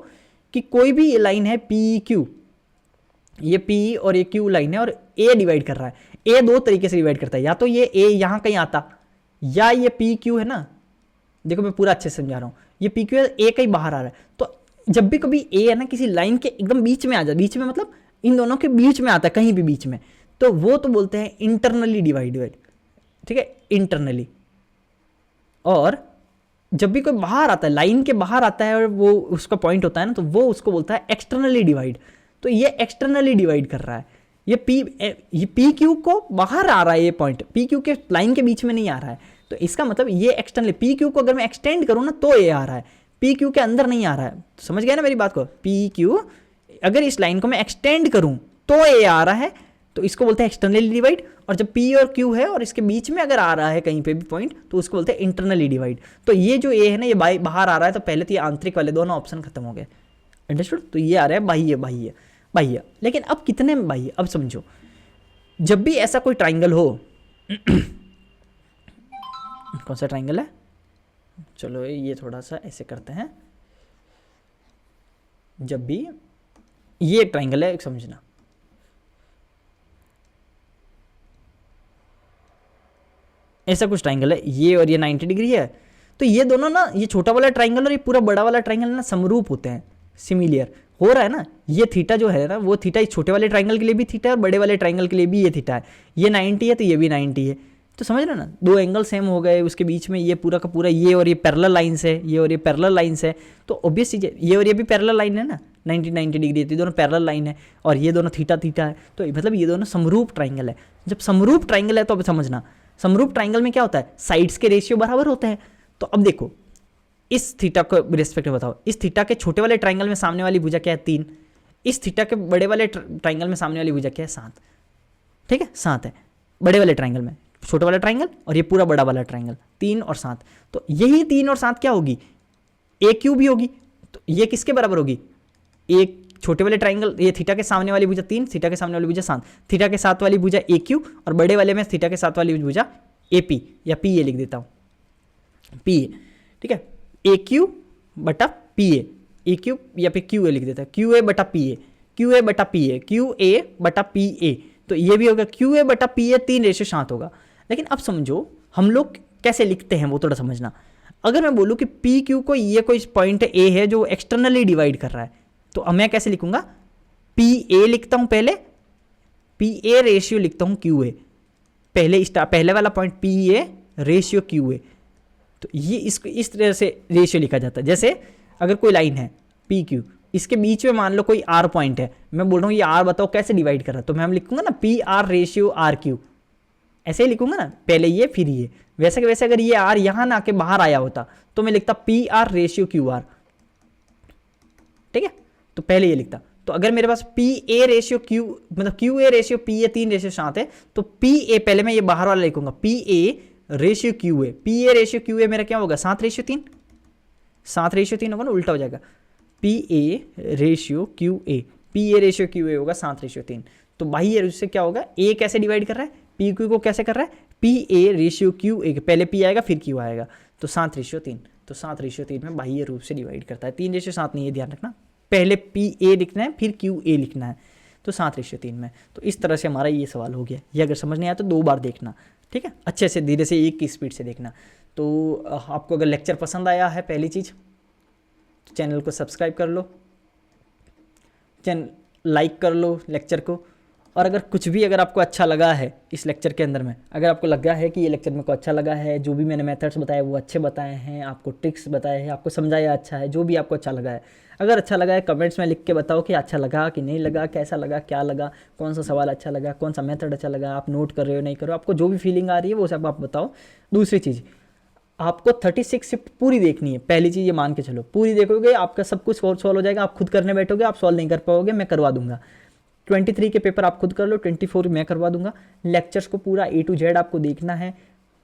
कि कोई भी ये लाइन है PQ, ये P और ये Q लाइन है और A डिवाइड कर रहा है। A दो तरीके से डिवाइड करता है, या तो ये A यहाँ कहीं आता, या ये PQ है ना, देखो मैं पूरा अच्छे से समझा रहा हूँ, ये PQ है, A कहीं बाहर आ रहा है, तो जब भी कभी A है ना किसी लाइन के एकदम बीच में आ जाए, बीच में मतलब इन दोनों के बीच में आता है, कहीं भी बीच में, तो वो तो बोलते हैं इंटरनली डिवाइडेड, ठीक है, इंटरनली। और जब भी कोई बाहर आता है, लाइन के बाहर आता है और वो उसका पॉइंट होता है ना, तो वो उसको बोलता है एक्सटर्नली डिवाइड। तो ये एक्सटर्नली डिवाइड कर रहा है, ये PQ को बाहर आ रहा है, ये पॉइंट PQ के लाइन के बीच में नहीं आ रहा है, तो इसका मतलब ये एक्सटर्नली, PQ को अगर मैं एक्सटेंड करूँ ना तो ये आ रहा है, PQ के अंदर नहीं आ रहा है। तो समझ गया ना मेरी बात को, PQ अगर इस लाइन को मैं एक्सटेंड करूँ तो ये आ रहा है, तो इसको बोलते हैं एक्सटर्नली डिवाइड। और जब P और Q है और इसके बीच में अगर आ रहा है कहीं पे भी पॉइंट, तो उसको बोलते हैं इंटरनली डिवाइड। तो ये जो A है ना, ये बाहर आ रहा है, तो पहले तो ये आंतरिक वाले दोनों ऑप्शन खत्म हो गए, अंडरस्टूड। तो ये आ रहा है बाह्य बाह्य बाह्य। लेकिन अब कितने में बाह्य, अब समझो, जब भी ऐसा कोई ट्राइंगल हो कौन सा ट्राइंगल है, चलो ये थोड़ा सा ऐसे करते हैं, जब भी ये एक ट्राइंगल है, एक समझना, ऐसा कुछ ट्राइंगल है, ये और ये 90 डिग्री है, तो ये दोनों ना, ये छोटा वाला ट्राइंगल और ये पूरा बड़ा वाला ट्राइंगल ना समरूप होते हैं, सिमिलियर हो रहा है ना। ये थीटा जो है ना, वो थीटा इस छोटे वाले ट्राइंगल के लिए भी थीटा है और बड़े वाले ट्राइंगल के लिए भी ये थीटा है। ये 90 है तो ये भी 90 है, तो समझ रहे ना, दो एंगल सेम हो गए, उसके बीच में ये पूरा का पूरा ये और ये पैरेलल लाइंस है, ये और ये पैरेलल लाइंस है, तो ऑब्वियस चीज़ है, ये और ये भी पैरेलल लाइन है ना, 90 डिग्री, तो ये दोनों पैरेलल लाइन है और ये दोनों थीटा थीटा है, तो मतलब ये दोनों समरूप ट्राइंगल है। जब समरूप ट्राइंगल है तो अब समझना, समरूप ट्राइंगल में क्या होता है, साइड्स के रेशियो बराबर होते हैं। तो अब देखो, इस थीटा को रिस्पेक्ट बताओ, इस थीटा के छोटे वाले ट्राइंगल में सामने वाली भुजा क्या है, 3, इस थीटा के बड़े वाले ट्राइंगल में सामने वाली भुजा क्या है, 7, ठीक है, 7 है बड़े वाले ट्राइंगल में, छोटे वाला ट्राइंगल और ये पूरा बड़ा वाला ट्राइंगल, 3 और 7, तो यही 3 और 7 क्या होगी, AQ भी होगी। तो ये किसके बराबर होगी, एक छोटे वाले ट्राइंगल, ये थीटा के सामने वाली भुजा 3, थीटा के सामने वाली भुजा 7, थीटा के साथ वाली भुजा AQ, और बड़े वाले में थीटा के साथ वाली भुजा AP या PA लिख देता हूँ, PA, ठीक है, AQ बटा PA, AQ या फिर QA लिख देता है, QA बटा PA, QA बटा PA, QA बटा PA, तो ये भी होगा QA बटा PA, 3:7 होगा। लेकिन अब समझो हम लोग कैसे लिखते हैं वो थोड़ा समझना। अगर मैं बोलूँ कि PQ को ये कोई पॉइंट A है जो एक्सटर्नली डिवाइड कर रहा है, तो अब मैं कैसे लिखूंगा, पी ए लिखता हूं पहले, पी ए रेशियो लिखता हूं क्यू ए, पहले वाला point P A ratio Q A. तो ये इसको इस तरह से रेशियो लिखा जाता है। जैसे अगर कोई लाइन है पी क्यू, इसके बीच में मान लो कोई आर पॉइंट है, मैं बोल रहा हूँ ये आर बताओ कैसे डिवाइड कर रहा है, तो मैं हम लिखूंगा ना P R ratio R Q, ऐसे ही लिखूंगा ना, पहले ये फिर ये। वैसे के वैसे अगर ये आर यहां ना आके बाहर आया होता तो मैं लिखता P R ratio Q R, ठीक है। तो पहले ये लिखता, तो अगर मेरे पास पी ए रेशियो क्यू, मतलब Q A ratio P A 3 ratio 7 है, तो पी ए पहले मैं ये बाहर वाला लिखूंगा, P A ratio Q A, P A ratio Q A मेरा क्या होगा 7 रेशियो 3, 7 रेशियो 3 होगा ना, उल्टा हो जाएगा, P A ratio Q A, P A ratio Q A होगा 7 रेशियो 3। तो बाह्य रूप से क्या होगा, ए कैसे डिवाइड कर रहा है, पी क्यू को कैसे कर रहा है, P A ratio Q A, पहले पी आएगा फिर क्यू आएगा, तो 7 रेशियो 3, तो 7 रेशियो 3 में बाह्य रूप से डिवाइड करता है, 3 रेशियो 7 नहीं है, ध्यान रखना, पहले पी ए लिखना है फिर क्यू ए लिखना है, तो 7 रेशियो 3 में। तो इस तरह से हमारा ये सवाल हो गया। ये अगर समझ नहीं आया तो 2 बार देखना, ठीक है, अच्छे से धीरे से एक की स्पीड से देखना। तो आपको अगर लेक्चर पसंद आया है, पहली चीज़ तो चैनल को सब्सक्राइब कर लो, लाइक कर लो लेक्चर को, और अगर कुछ भी अगर आपको अच्छा लगा है इस लेक्चर के अंदर में, अगर आपको लगा है कि ये लेक्चर मेरे को अच्छा लगा है, जो भी मैंने मेथड्स बताए वो अच्छे बताए हैं, आपको ट्रिक्स बताए हैं, आपको समझाया अच्छा है, जो भी आपको अच्छा लगा है, अगर अच्छा लगा है कमेंट्स में लिख के बताओ कि अच्छा लगा कि नहीं लगा, कैसा लगा, क्या लगा, कौन सा सवाल अच्छा लगा, कौन सा मेथड अच्छा लगा, आप नोट कर रहे हो नहीं कर रहे हो, आपको जो भी फीलिंग आ रही है वो सब आप बताओ। दूसरी चीज़, आपको 36 शिफ्ट पूरी देखनी है, पहली चीज़ ये मान के चलो, पूरी देखोगे आपका सब कुछ सॉल्व हो जाएगा, आप खुद करने बैठोगे आप सॉल्व नहीं कर पाओगे, मैं करवा दूंगा। 23 के पेपर आप खुद कर लो, 24 मैं करवा दूंगा। लेक्चर्स को पूरा A to Z आपको देखना है,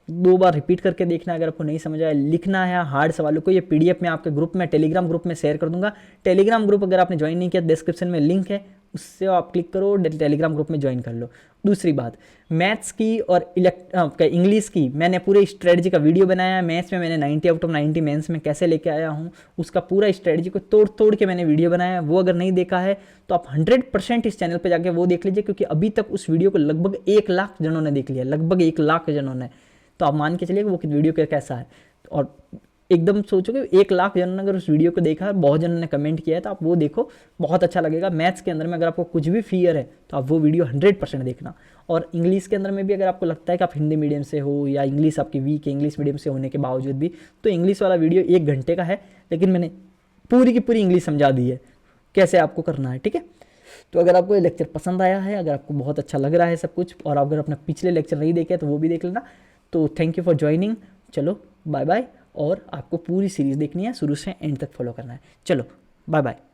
2 बार रिपीट करके देखना है, अगर आपको नहीं समझ आया लिखना है हार्ड सवालों को। ये PDF में आपके ग्रुप में, टेलीग्राम ग्रुप में शेयर कर दूंगा। टेलीग्राम ग्रुप अगर आपने ज्वाइन नहीं किया, डिस्क्रिप्शन में लिंक है, उससे आप क्लिक करो, टेलीग्राम ग्रुप में ज्वाइन कर लो। दूसरी बात, मैथ्स की और इंग्लिश की मैंने पूरे स्ट्रेटजी का वीडियो बनाया है। मैथ्स में मैंने 90 आउट ऑफ 90 मेंस में कैसे लेके आया हूँ, उसका पूरा स्ट्रेटजी को तोड़ तोड़ के मैंने वीडियो बनाया है। वो अगर नहीं देखा है तो आप 100% इस चैनल पे जाके वो देख लीजिए, क्योंकि अभी तक उस वीडियो को लगभग 1 लाख जनों ने देख लिया, लगभग 1 लाख जनों ने। तो आप मान के चलिए वो वीडियो कैसा है, और एकदम सोचो कि 1 लाख जनों ने अगर उस वीडियो को देखा है, बहुत जनों ने कमेंट किया है, तो आप वो देखो, बहुत अच्छा लगेगा। मैथ्स के अंदर में अगर आपको कुछ भी फियर है तो आप वो वीडियो 100% देखना। और इंग्लिश के अंदर में भी अगर आपको लगता है कि आप हिंदी मीडियम से हो या इंग्लिश आपकी वीक है इंग्लिश मीडियम से होने के बावजूद भी, तो इंग्लिश वाला वीडियो 1 घंटे का है, लेकिन मैंने पूरी की पूरी इंग्लिश समझा दी है कैसे आपको करना है, ठीक है। तो अगर आपको ये लेक्चर पसंद आया है, अगर आपको बहुत अच्छा लग रहा है सब कुछ, और अगर अपना पिछले लेक्चर नहीं देखे तो वो भी देख लेना। तो थैंक यू फॉर ज्वाइनिंग, चलो बाय बाय। और आपको पूरी सीरीज़ देखनी है, शुरू से एंड तक फॉलो करना है। चलो बाय बाय।